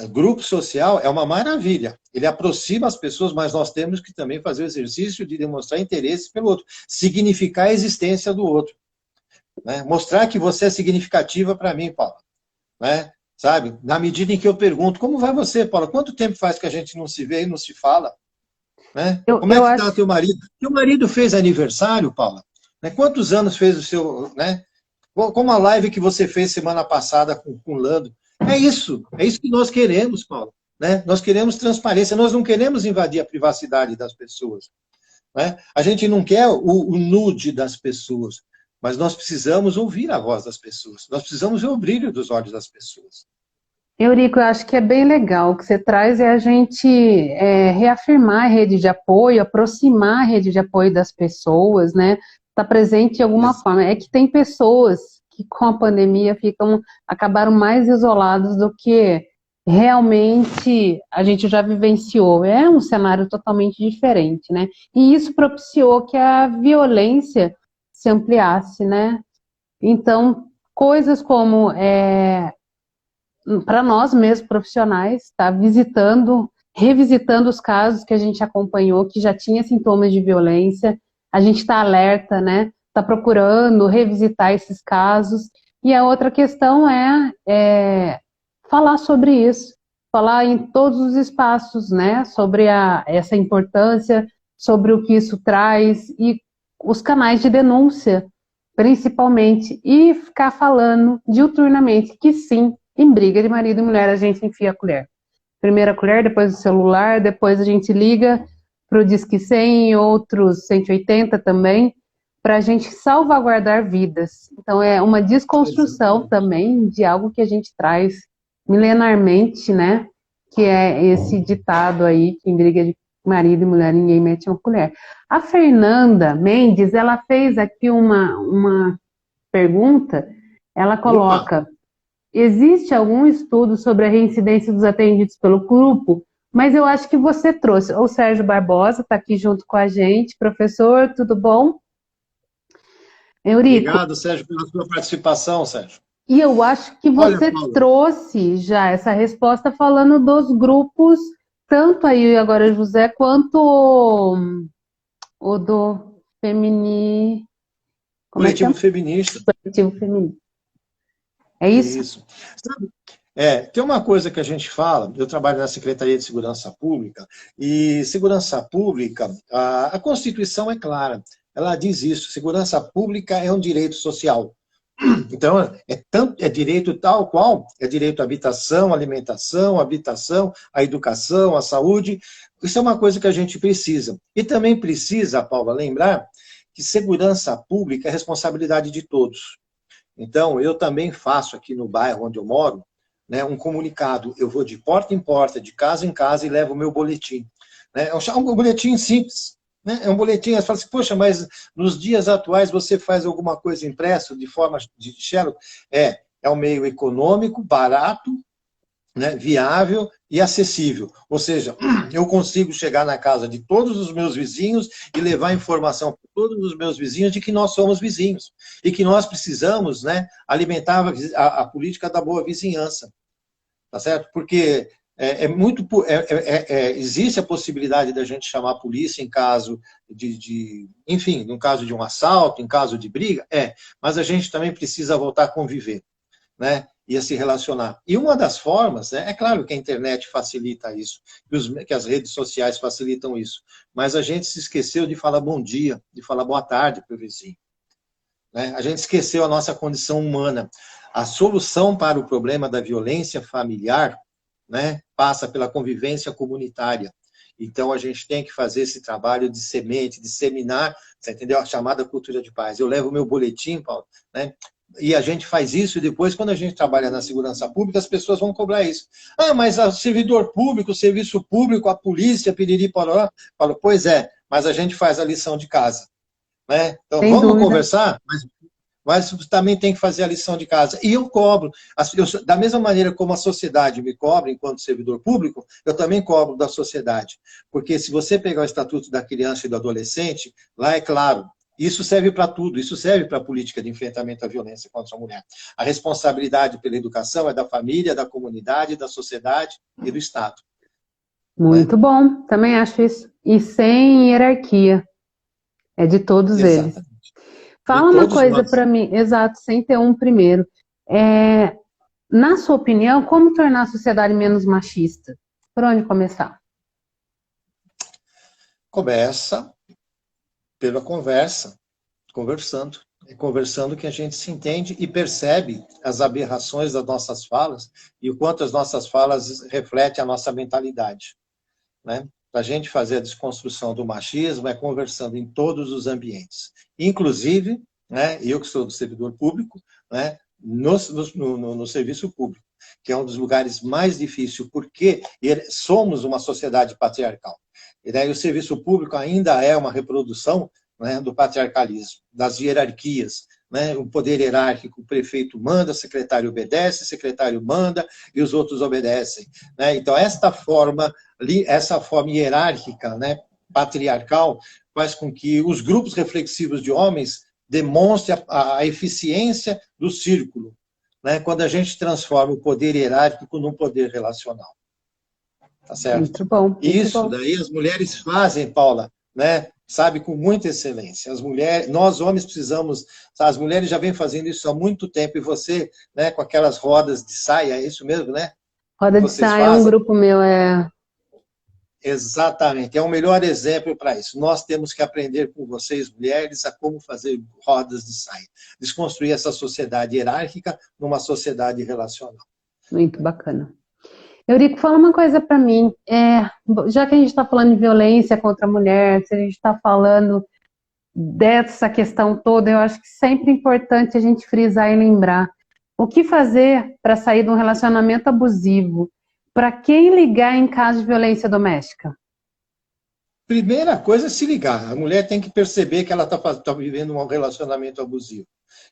Grupo social é uma maravilha. Ele aproxima as pessoas, mas nós temos que também fazer o exercício de demonstrar interesse pelo outro, significar a existência do outro. Né? Mostrar que você é significativa para mim, Paula. Né? Sabe? Na medida em que eu pergunto, como vai você, Paula? Quanto tempo faz que a gente não se vê e não se fala? Né? Como é que está teu marido? Teu marido fez aniversário, Paula? Né? Quantos anos fez o seu... Né? Como a live que você fez semana passada com o Lando. É isso que nós queremos, Paulo. Né? Nós queremos transparência, nós não queremos invadir a privacidade das pessoas. Né? A gente não quer o nude das pessoas, mas nós precisamos ouvir a voz das pessoas, nós precisamos ver o brilho dos olhos das pessoas. Eurico, eu acho que é bem legal. O que você traz é a gente reafirmar a rede de apoio, aproximar a rede de apoio das pessoas, né? Estar presente de alguma forma. É que tem pessoas que com a pandemia acabaram mais isolados do que realmente a gente já vivenciou. É um cenário totalmente diferente, né? E isso propiciou que a violência se ampliasse, né? Então, coisas como... para nós mesmos profissionais, tá? Revisitando os casos que a gente acompanhou, que já tinha sintomas de violência, a gente está alerta, né? Está procurando revisitar esses casos. E a outra questão é falar sobre isso, falar em todos os espaços, né? Sobre essa importância, sobre o que isso traz e os canais de denúncia, principalmente, e ficar falando diuturnamente que sim, em briga de marido e mulher, a gente enfia a colher. Primeiro a colher, depois o celular, depois a gente liga para o Disque 100 e outros 180 também, para a gente salvaguardar vidas. Então é uma desconstrução também de algo que a gente traz milenarmente, né? Que é esse ditado aí, que em briga de marido e mulher ninguém mete uma colher. A Fernanda Mendes, ela fez aqui uma pergunta, ela coloca... Existe algum estudo sobre a reincidência dos atendidos pelo grupo? Mas eu acho que você trouxe. O Sérgio Barbosa está aqui junto com a gente. Professor, tudo bom? Eurico. Obrigado, Sérgio, pela sua participação, Sérgio. E eu acho que você trouxe já essa resposta falando dos grupos, tanto aí agora José, quanto o do feminino. Coletivo feminista. Coletivo feminista. É isso? Isso. Tem uma coisa que a gente fala, eu trabalho na Secretaria de Segurança Pública, e segurança pública, a Constituição é clara, ela diz isso, segurança pública é um direito social. Então, é direito tal qual, é direito à habitação, alimentação, à educação, à saúde, isso é uma coisa que a gente precisa. E também precisa, Paula, lembrar que segurança pública é responsabilidade de todos. Então, eu também faço aqui no bairro onde eu moro, né, um comunicado. Eu vou de porta em porta, de casa em casa e levo o meu boletim. Né? É um boletim simples. Né? É um boletim, você fala assim, poxa, mas nos dias atuais você faz alguma coisa impresso de forma de xerox? É um meio econômico, barato, né, viável e acessível. Ou seja, eu consigo chegar na casa de todos os meus vizinhos e levar informação para todos os meus vizinhos de que nós somos vizinhos e que nós precisamos, né, alimentar a política da boa vizinhança. Tá certo? Porque existe a possibilidade da gente chamar a polícia em caso enfim, no caso de um assalto, em caso de briga, mas a gente também precisa voltar a conviver, né? E a se relacionar. E uma das formas, né, é claro que a internet facilita isso, que as redes sociais facilitam isso, mas a gente se esqueceu de falar bom dia, de falar boa tarde para o vizinho. Né? A gente esqueceu a nossa condição humana. A solução para o problema da violência familiar, né, passa pela convivência comunitária. Então, a gente tem que fazer esse trabalho de semente, disseminar, você entendeu? A chamada cultura de paz. Eu levo o meu boletim, Paulo, né? E a gente faz isso, e depois, quando a gente trabalha na segurança pública, as pessoas vão cobrar isso. Ah, mas o servidor público, o serviço público, a polícia, piriri, pororó. Falo, pois é, mas a gente faz a lição de casa. Né? Então, vamos conversar, mas você também tem que fazer a lição de casa. E eu cobro. Da mesma maneira como a sociedade me cobra enquanto servidor público, eu também cobro da sociedade. Porque se você pegar o Estatuto da Criança e do Adolescente, lá é claro, isso serve para tudo, isso serve para a política de enfrentamento à violência contra a mulher. A responsabilidade pela educação é da família, da comunidade, da sociedade e do Estado. Muito bom, também acho isso. E sem hierarquia, é de todos eles. Fala uma coisa para mim, exato, sem ter um primeiro. Na sua opinião, como tornar a sociedade menos machista? Por onde começar? Começa pela conversa, conversando. É conversando que a gente se entende e percebe as aberrações das nossas falas e o quanto as nossas falas refletem a nossa mentalidade. Né? Para a gente fazer a desconstrução do machismo é conversando em todos os ambientes. Inclusive, né, eu que sou do servidor público, né, no serviço público, que é um dos lugares mais difíceis, porque somos uma sociedade patriarcal. E daí o serviço público ainda é uma reprodução, né, do patriarcalismo, das hierarquias, né, o poder hierárquico, o prefeito manda, o secretário obedece, o secretário manda e os outros obedecem. Né? Então, essa forma hierárquica, né, patriarcal, faz com que os grupos reflexivos de homens demonstrem a eficiência do círculo, né, quando a gente transforma o poder hierárquico num poder relacional. Tá certo? Muito bom. Isso daí as mulheres fazem, Paula, né? Sabe, com muita excelência. Nós homens precisamos, as mulheres já vêm fazendo isso há muito tempo, e você, né, com aquelas rodas de saia, é isso mesmo, né? Roda de saia é um grupo meu, Exatamente, é o melhor exemplo para isso. Nós temos que aprender com vocês, mulheres, a como fazer rodas de saia. Desconstruir essa sociedade hierárquica numa sociedade relacional. Muito bacana. Eurico, fala uma coisa para mim. Já que a gente está falando de violência contra a mulher, se a gente está falando dessa questão toda, eu acho que sempre é importante a gente frisar e lembrar o que fazer para sair de um relacionamento abusivo. Para quem ligar em caso de violência doméstica? Primeira coisa é se ligar. A mulher tem que perceber que ela está vivendo um relacionamento abusivo.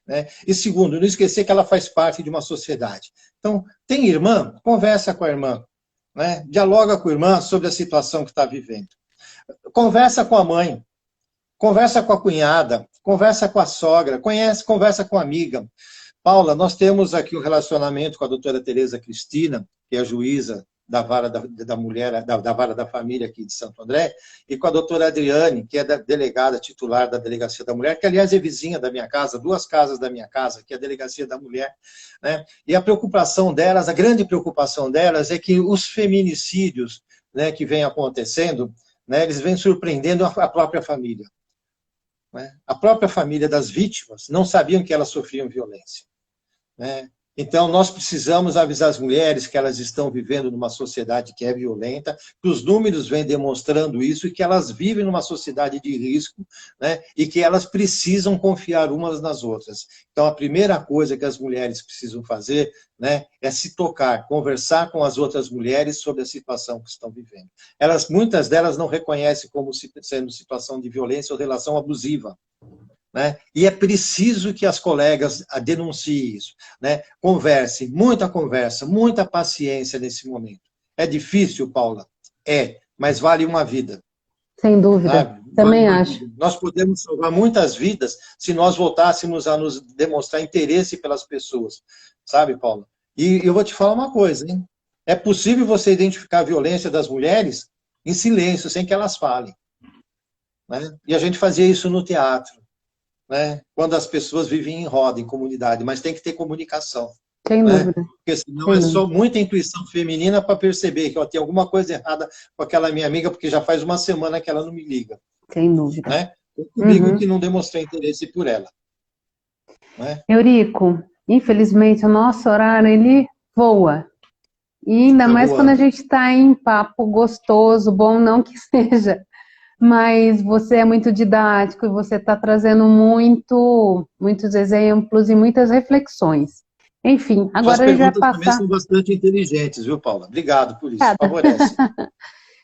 Né? E segundo, não esquecer que ela faz parte de uma sociedade. Então, tem irmã? Conversa com a irmã. Né? Dialoga com a irmã sobre a situação que está vivendo. Conversa com a mãe. Conversa com a cunhada. Conversa com a sogra. Conversa com a amiga. Paula, nós temos aqui um relacionamento com a doutora Tereza Cristina, que é a juíza da vara da mulher, da vara da família aqui de Santo André, e com a doutora Adriane, que é da delegada titular da Delegacia da Mulher, que aliás é vizinha da minha casa, 2 casas da minha casa, que é a Delegacia da Mulher. Né? E a preocupação delas, a grande preocupação delas é que os feminicídios, né, que vêm acontecendo, né, eles vêm surpreendendo a própria família. Né? A própria família das vítimas não sabiam que elas sofriam violência. Né? Então, nós precisamos avisar as mulheres que elas estão vivendo numa sociedade que é violenta, que os números vêm demonstrando isso e que elas vivem numa sociedade de risco, né? E que elas precisam confiar umas nas outras. Então, a primeira coisa que as mulheres precisam fazer, né, é se tocar, conversar com as outras mulheres sobre a situação que estão vivendo. Muitas delas não reconhecem como sendo situação de violência ou relação abusiva. Né? E é preciso que as colegas denunciem isso. Né? Conversem, muita paciência nesse momento. É difícil, Paula? Mas vale uma vida. Sem dúvida, sabe? Também acho. Nós podemos salvar muitas vidas se nós voltássemos a nos demonstrar interesse pelas pessoas. Sabe, Paula? E eu vou te falar uma coisa, hein? É possível você identificar a violência das mulheres em silêncio, sem que elas falem. Né? E a gente fazia isso no teatro. Né? Quando as pessoas vivem em roda, em comunidade, mas tem que ter comunicação. Sem dúvida. Porque senão só muita intuição feminina para perceber que tem alguma coisa errada com aquela minha amiga, porque já faz uma semana que ela não me liga. Sem dúvida. Né? Comigo que não demonstrei interesse por ela. Né? Eurico, infelizmente o nosso horário ele voa. E ainda mais quando a gente está em papo gostoso, bom não que seja. Mas você é muito didático e você está trazendo muitos exemplos e muitas reflexões. Enfim, agora eu já passar... também são bastante inteligentes, viu, Paula? Obrigado por isso, favorece.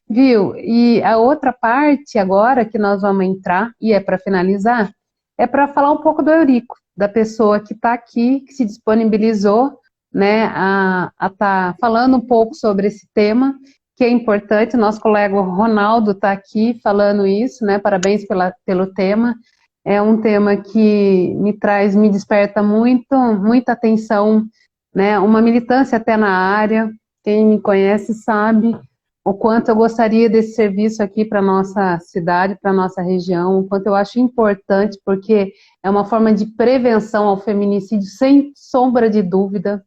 Viu? E a outra parte agora que nós vamos entrar, e é para finalizar, é para falar um pouco do Eurico. da pessoa que está aqui, que se disponibilizou, né, a estar falando um pouco sobre esse tema, que é importante. Nosso colega Ronaldo está aqui falando isso, né, parabéns pelo tema. É um tema que me desperta muita atenção, né, uma militância até na área. Quem me conhece sabe o quanto eu gostaria desse serviço aqui para a nossa cidade, para a nossa região, o quanto eu acho importante, porque é uma forma de prevenção ao feminicídio, sem sombra de dúvida.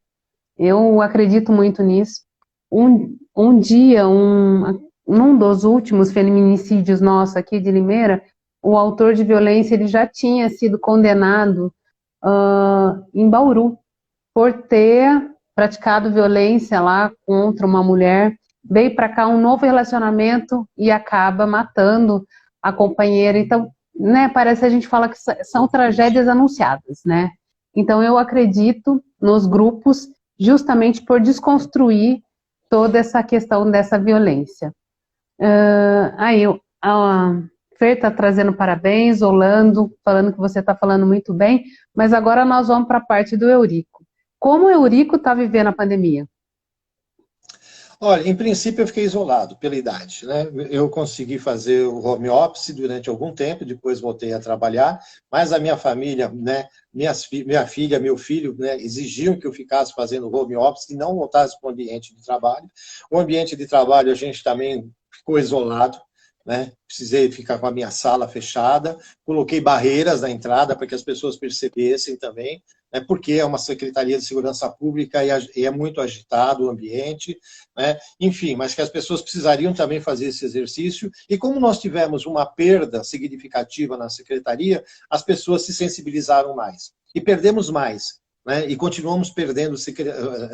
Eu acredito muito nisso. Um dia, num dos últimos feminicídios nossos aqui de Limeira, o autor de violência ele já tinha sido condenado em Bauru por ter praticado violência lá contra uma mulher. Veio para cá um novo relacionamento e acaba matando a companheira. Então, né, parece que a gente fala que são tragédias anunciadas, né? Então, eu acredito nos grupos justamente por desconstruir toda essa questão dessa violência. A Fer está trazendo parabéns, Orlando, falando que você está falando muito bem, mas agora nós vamos para a parte do Eurico. Como o Eurico está vivendo a pandemia? Olha, em princípio eu fiquei isolado pela idade, né? Eu consegui fazer o home office durante algum tempo, depois voltei a trabalhar, mas a minha família, né, minha filha, meu filho, né, exigiam que eu ficasse fazendo home office e não voltasse para o ambiente de trabalho. O ambiente de trabalho a gente também ficou isolado, né? Precisei ficar com a minha sala fechada, coloquei barreiras na entrada para que as pessoas percebessem também, né? Porque é uma Secretaria de Segurança Pública e é muito agitado o ambiente, né? Enfim, mas que as pessoas precisariam também fazer esse exercício, e como nós tivemos uma perda significativa na Secretaria, as pessoas se sensibilizaram mais, e perdemos mais, né? E continuamos perdendo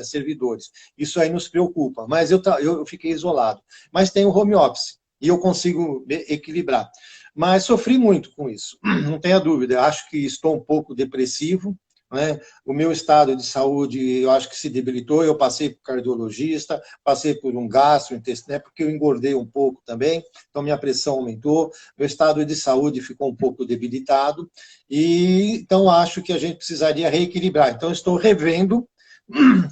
servidores. Isso aí nos preocupa, mas eu fiquei isolado. Mas tem o home office, e eu consigo equilibrar. Mas sofri muito com isso, não tenha dúvida. Eu acho que estou um pouco depressivo, né? O meu estado de saúde, eu acho que se debilitou. Eu passei por cardiologista, passei por um gastrointestinal, porque eu engordei um pouco também, então minha pressão aumentou, meu estado de saúde ficou um pouco debilitado, e então acho que a gente precisaria reequilibrar. Então estou revendo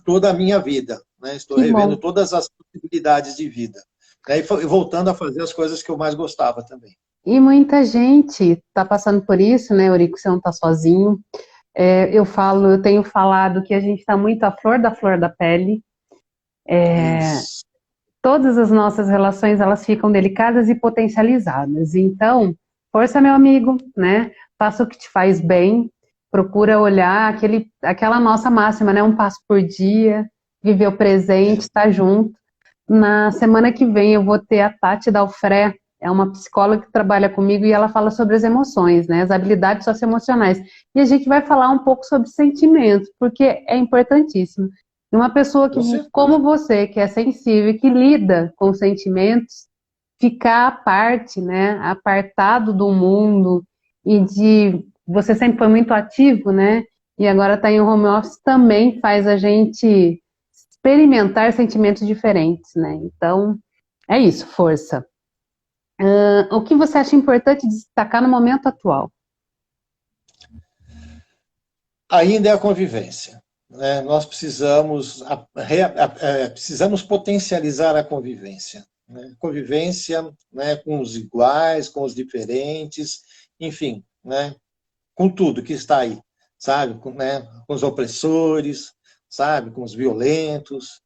toda a minha vida, né? Estou Que revendo bom. todas as possibilidades de vida, né? E voltando a fazer as coisas que eu mais gostava também. E muita gente está passando por isso, né, Eurico? Você não está sozinho. Eu tenho falado que a gente está muito à flor da pele. Isso. Todas as nossas relações, elas ficam delicadas e potencializadas. Então, força, meu amigo, né? Faça o que te faz bem, procura olhar aquela nossa máxima, né? Um passo por dia, viver o presente, É. estar junto. Na semana que vem eu vou ter a Tati Dalfré, é uma psicóloga que trabalha comigo e ela fala sobre as emoções, né? As habilidades socioemocionais. E a gente vai falar um pouco sobre sentimentos, porque é importantíssimo. E uma pessoa que, Com certeza. como você, que é sensível, que lida com sentimentos, ficar à parte, né? Apartado do mundo você sempre foi muito ativo, né? E agora está em home office também faz a gente experimentar sentimentos diferentes, né? Então, é isso, força. O que você acha importante destacar no momento atual? Ainda é a convivência, né? Nós precisamos potencializar a convivência, né? Convivência, né, com os iguais, com os diferentes, enfim, né, com tudo que está aí, sabe? Com os opressores, sabe? Com os violentos,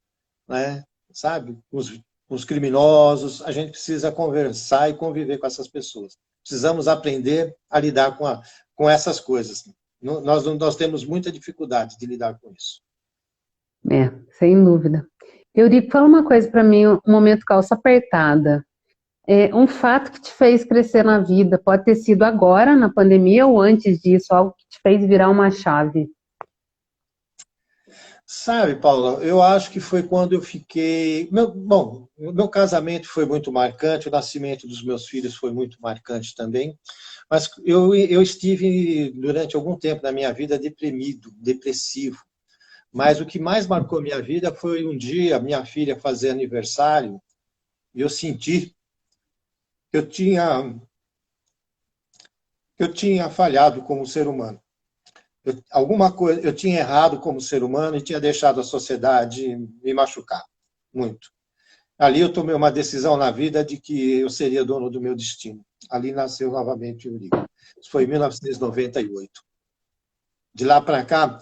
né? Sabe? Com os criminosos. A gente precisa conversar e conviver com essas pessoas. Precisamos aprender a lidar com essas coisas. Nós temos muita dificuldade de lidar com isso. Sem dúvida. Eurico, fala uma coisa para mim, um momento calça apertada. Um fato que te fez crescer na vida, pode ter sido agora, na pandemia, ou antes disso, algo que te fez virar uma chave. Sabe, Paula, eu acho que foi quando eu fiquei. Bom, o meu casamento foi muito marcante, o nascimento dos meus filhos foi muito marcante também, mas eu estive durante algum tempo na minha vida deprimido, depressivo. Mas o que mais marcou minha vida foi um dia minha filha fazer aniversário e eu senti que eu tinha falhado como ser humano. alguma coisa eu tinha errado como ser humano e tinha deixado a sociedade me machucar muito. Ali eu tomei uma decisão na vida de que eu seria dono do meu destino. Ali nasceu novamente o Eurico. Isso foi em 1998. De lá para cá,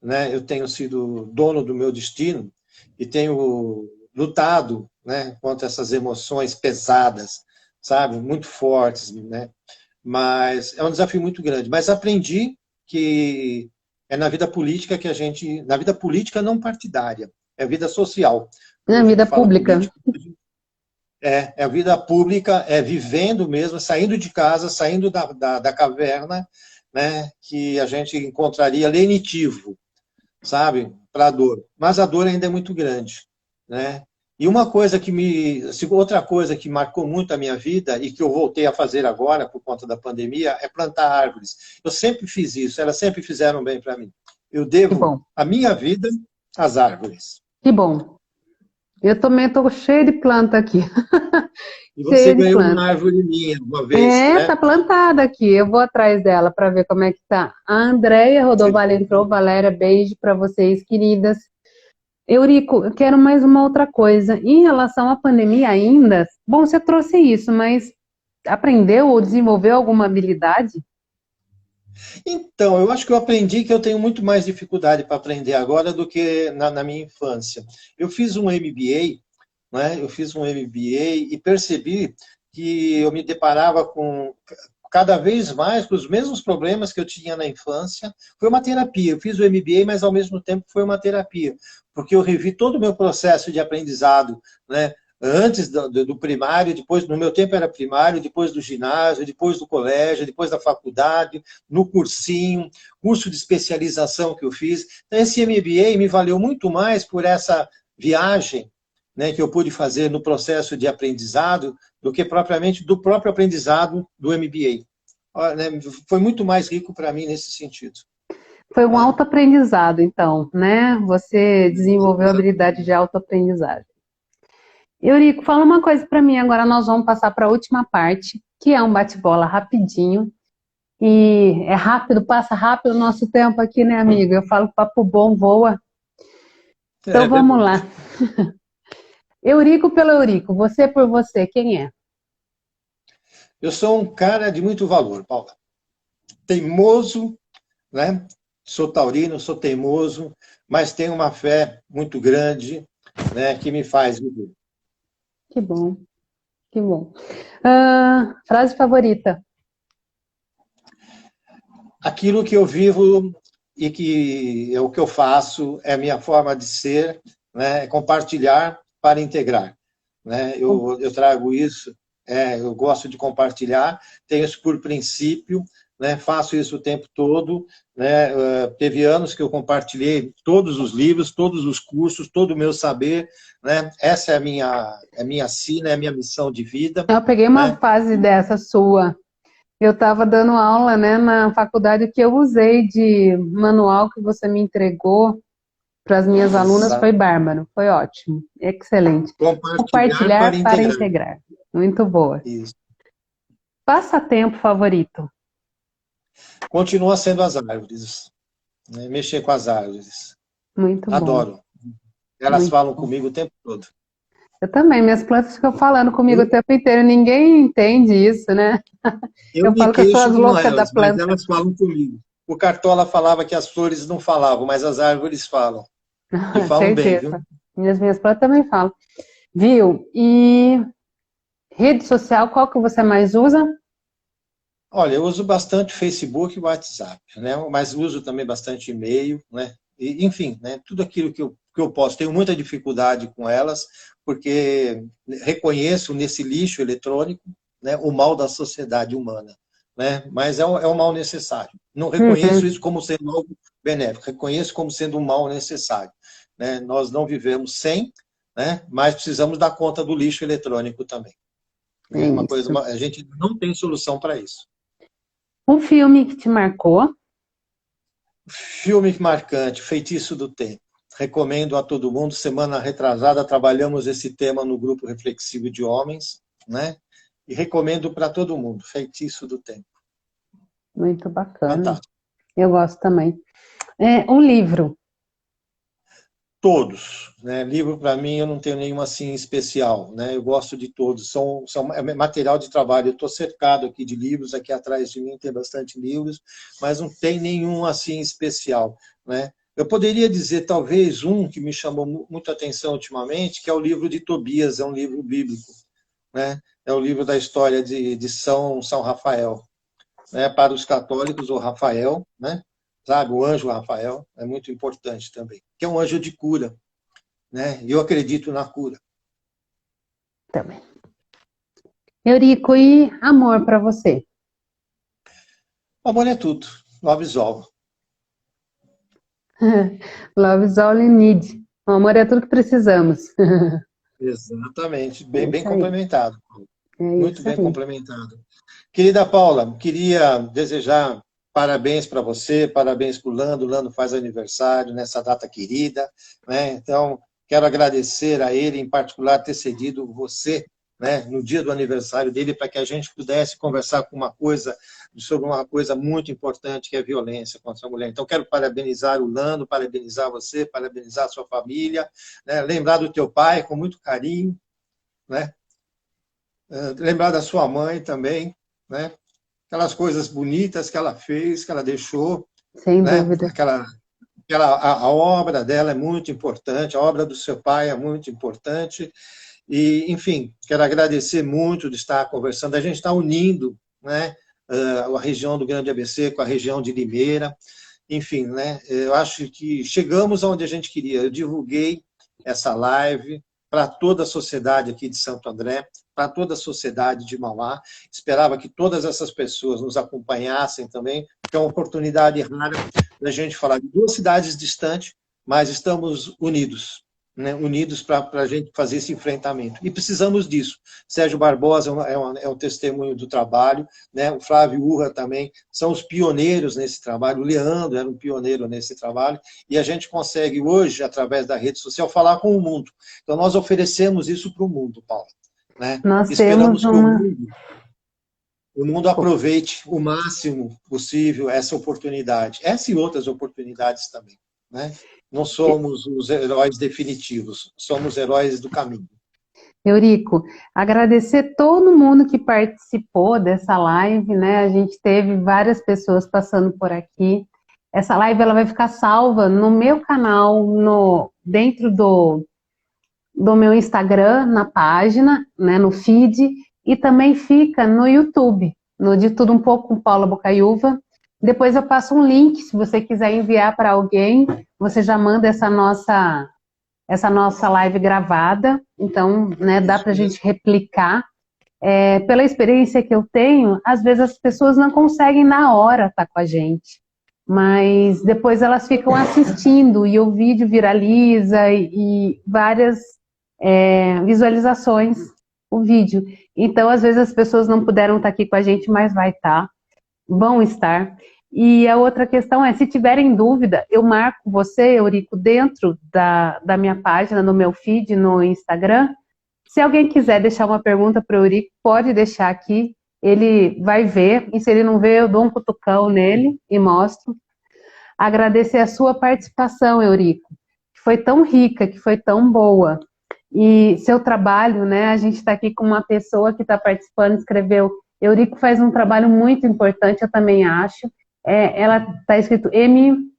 né, eu tenho sido dono do meu destino e tenho lutado, né, contra essas emoções pesadas, sabe, muito fortes, né? Mas é um desafio muito grande. Mas aprendi que é na vida política que a gente, na vida política não partidária, é a vida social. Quando Na a gente vida fala pública. política, é a vida pública, é vivendo mesmo, saindo de casa, saindo da caverna, né, que a gente encontraria lenitivo, sabe, para a dor. Mas a dor ainda é muito grande, né? E outra coisa que marcou muito a minha vida e que eu voltei a fazer agora por conta da pandemia é plantar árvores. Eu sempre fiz isso, elas sempre fizeram bem para mim. Eu Que devo bom, a minha vida às árvores. que bom. Eu também estou cheia de planta aqui. E você Cheia de ganhou uma planta. árvore minha uma vez, É, né? tá plantada aqui. Eu vou atrás dela para ver como é que tá. A Andréia Rodovalho entrou. Valéria, beijo para vocês, queridas. Eurico, eu quero mais uma outra coisa. Em relação à pandemia ainda, bom, você trouxe isso, mas aprendeu ou desenvolveu alguma habilidade? Então, eu acho que eu aprendi que eu tenho muito mais dificuldade para aprender agora do que na minha infância. Eu fiz um MBA, né? Eu fiz um MBA e percebi que eu me deparava com cada vez mais com os mesmos problemas que eu tinha na infância. Foi uma terapia. Eu fiz o MBA, mas ao mesmo tempo foi uma terapia, porque eu revi todo o meu processo de aprendizado, né? Antes do primário, depois, no meu tempo era primário, depois do ginásio, depois do colégio, depois da faculdade, no cursinho, curso de especialização que eu fiz. Então, esse MBA me valeu muito mais por essa viagem, né, que eu pude fazer no processo de aprendizado do que propriamente do próprio aprendizado do MBA. Né, foi muito mais rico para mim nesse sentido. Foi um Né? autoaprendizado, então, né? Você desenvolveu a habilidade de autoaprendizagem. Eurico, fala uma coisa para mim. Agora nós vamos passar para a última parte, que é um bate-bola rapidinho. E é rápido, passa rápido o nosso tempo aqui, né, amiga? Eu falo que papo bom voa. Então É vamos verdade. lá. Eurico pelo Eurico, você por você, quem é? Eu sou um cara de muito valor, Paula. Teimoso, né? Sou taurino, sou teimoso, mas tenho uma fé muito grande, né, que me faz viver. Que bom, que bom. Frase favorita? Aquilo que eu vivo e que é o que eu faço, é a minha forma de ser, né, é compartilhar para integrar. Né? Eu trago isso, eu gosto de compartilhar, tenho isso por princípio, né, faço isso o tempo todo. Né, teve anos que eu compartilhei todos os livros, todos os cursos, todo o meu saber. Né, essa é a minha sina, é a minha missão de vida. Eu peguei uma Né? fase dessa sua. Eu estava dando aula, né, na faculdade que eu usei de manual que você me entregou para as minhas alunas, foi Exato. bárbaro, foi ótimo, excelente. Compartilhar para Compartilhar para integrar. integrar. Muito boa. Isso. Passatempo favorito? Continua sendo as árvores, né? Mexer com as árvores. Muito bom, Adoro. Elas muito falam bom. comigo o tempo todo. Eu também, minhas plantas ficam falando comigo o Eu, tempo inteiro, ninguém entende isso, né? eu Eu me falo que eu sou queixo as com loucas da elas, mas planta. elas falam comigo. O Cartola falava que as flores não falavam, mas as árvores falam. E falam bem, viu? Certeza. Minhas plantas também falam. Viu? E rede social, qual que você mais usa? Olha, eu uso bastante Facebook e WhatsApp, né? Mas uso também bastante e-mail, né? E, enfim, né? Tudo aquilo que eu posso. Tenho muita dificuldade com elas, porque reconheço nesse lixo eletrônico, né, o mal da sociedade humana. Né? Mas é um mal necessário. Não reconheço Uhum. isso como sendo algo benéfico, reconheço como sendo um mal necessário. Né? Nós não vivemos sem, né? Mas precisamos dar conta do lixo eletrônico também. É É uma coisa, isso. a gente não tem solução para isso. Um filme que te marcou? Filme marcante, Feitiço do Tempo. Recomendo a todo mundo. Semana retrasada trabalhamos esse tema no grupo reflexivo de homens, né? E recomendo para todo mundo, Feitiço do Tempo. Muito bacana. Fantástico. Eu gosto também. Um livro. Todos, né? Livro, para mim, eu não tenho nenhum assim especial, né? Eu gosto de todos, é material de trabalho. Eu estou cercado aqui de livros, aqui atrás de mim tem bastante livros, mas não tem nenhum assim especial, né? Eu poderia dizer, talvez, um que me chamou muita atenção ultimamente, que é o livro de Tobias, é um livro bíblico, né? É o livro da história de São Rafael, né? Para os católicos, o Rafael, né? Sabe, o anjo Rafael é muito importante também, que é um anjo de cura, né? Eu acredito na cura. Também. Eurico, e amor para você? O amor é tudo, love is all. Love is all you need. O amor é tudo que precisamos. Exatamente, É bem isso aí. complementado. É Muito isso bem aí. complementado. Querida Paula, queria desejar parabéns para você, parabéns para o Lando. O Lando faz aniversário nessa data querida, né? Então, quero agradecer a ele, em particular, ter cedido você, né, no dia do aniversário dele, para que a gente pudesse conversar sobre uma coisa muito importante, que é a violência contra a mulher. Então, quero parabenizar o Lando, parabenizar você, parabenizar a sua família, né? Lembrar do teu pai com muito carinho, né? Lembrar da sua mãe também, né? Aquelas coisas bonitas que ela fez, que ela deixou, Sem né? dúvida. A obra dela é muito importante, a obra do seu pai é muito importante. E, enfim, quero agradecer muito de estar conversando. A gente está unindo, né, a região do Grande ABC com a região de Limeira. Enfim, né, eu acho que chegamos aonde a gente queria. Eu divulguei essa live para toda a sociedade aqui de Santo André, para toda a sociedade de Mauá. Esperava que todas essas pessoas nos acompanhassem também, porque é uma oportunidade rara da gente falar de duas cidades distantes, mas estamos unidos, né? Unidos para a gente fazer esse enfrentamento. E precisamos disso. Sérgio Barbosa é um testemunho do trabalho, né? O Flávio Urra também são os pioneiros nesse trabalho. O Leandro era um pioneiro nesse trabalho. E a gente consegue hoje, através da rede social, falar com o mundo. Então, nós oferecemos isso para o mundo, Paulo, né? Nós temos Esperamos que uma. o mundo aproveite o máximo possível essa oportunidade. Essa e outras oportunidades também, né? Não somos os heróis definitivos, somos heróis do caminho. Eurico, agradecer todo mundo que participou dessa live, né? A gente teve várias pessoas passando por aqui. Essa live ela vai ficar salva no meu canal, dentro do meu Instagram, na página, né, no feed, e também fica no YouTube, no De Tudo Um Pouco com Paula Bocaiúva. Depois eu passo um link, se você quiser enviar para alguém, você já manda essa nossa live gravada, então, né, dá para a gente replicar. Pela experiência que eu tenho, às vezes as pessoas não conseguem na hora estar com a gente, mas depois elas ficam assistindo e o vídeo viraliza e várias visualizações, o vídeo. Então, às vezes as pessoas não puderam estar aqui com a gente, mas vão estar. E a outra questão é, se tiverem dúvida, eu marco você, Eurico, dentro da minha página, no meu feed, no Instagram. Se alguém quiser deixar uma pergunta para o Eurico, pode deixar aqui, ele vai ver, e se ele não ver, eu dou um cutucão nele e mostro. Agradecer a sua participação, Eurico, que foi tão rica, que foi tão boa. E seu trabalho, né, a gente está aqui com uma pessoa que está participando, escreveu, Eurico faz um trabalho muito importante, eu também acho. Ela está escrito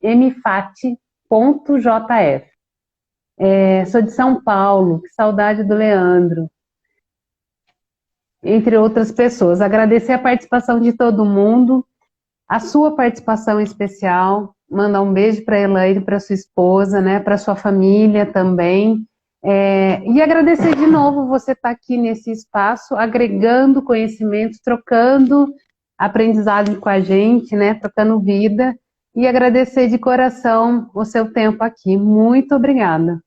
mfat.jf. Sou de São Paulo, que saudade do Leandro. Entre outras pessoas. Agradecer a participação de todo mundo, a sua participação especial, mandar um beijo para a Elaine, para sua esposa, né, para sua família também. E agradecer de novo você estar aqui nesse espaço, agregando conhecimento, trocando aprendizado com a gente, né, trocando vida, e agradecer de coração o seu tempo aqui. Muito obrigada.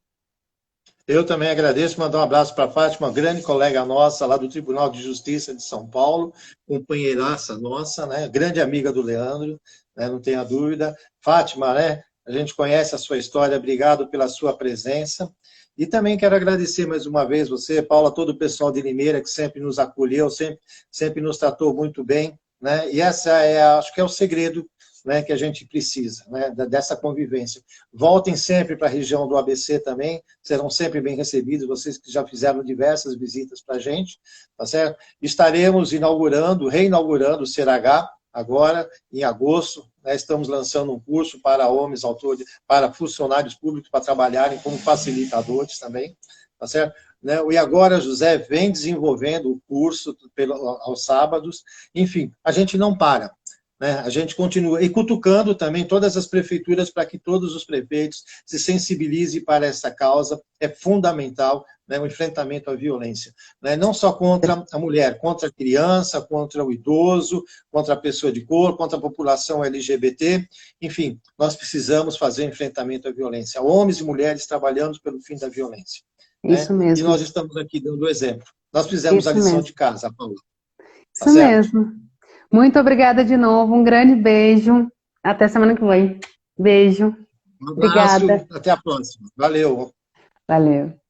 Eu também agradeço, mandar um abraço para a Fátima, grande colega nossa lá do Tribunal de Justiça de São Paulo, companheiraça nossa, né, grande amiga do Leandro, né, não tenha dúvida. Fátima, né, a gente conhece a sua história, obrigado pela sua presença. E também quero agradecer mais uma vez você, Paula, todo o pessoal de Limeira, que sempre nos acolheu, sempre nos tratou muito bem, né? E essa acho que é o segredo né, que a gente precisa, né, dessa convivência. Voltem sempre para a região do ABC também, serão sempre bem recebidos, vocês que já fizeram diversas visitas para a gente, tá certo? Estaremos reinaugurando o CRH agora, em agosto, né, estamos lançando um curso para homens, autores, para funcionários públicos, para trabalharem como facilitadores também, tá certo? Né, o E Agora José vem desenvolvendo o curso aos sábados, enfim, a gente não para. Né? A gente continua, e cutucando também todas as prefeituras para que todos os prefeitos se sensibilizem para essa causa, é fundamental, né, o enfrentamento à violência. Né? Não só contra a mulher, contra a criança, contra o idoso, contra a pessoa de cor, contra a população LGBT, enfim, nós precisamos fazer enfrentamento à violência. Homens e mulheres trabalhando pelo fim da violência. Isso Né? mesmo. E nós estamos aqui dando exemplo. Nós fizemos a lição de casa, Paula. Isso mesmo. Muito obrigada de novo, um grande beijo. Até semana que vem. Beijo. Um abraço, obrigada. Até a próxima. Valeu. Valeu.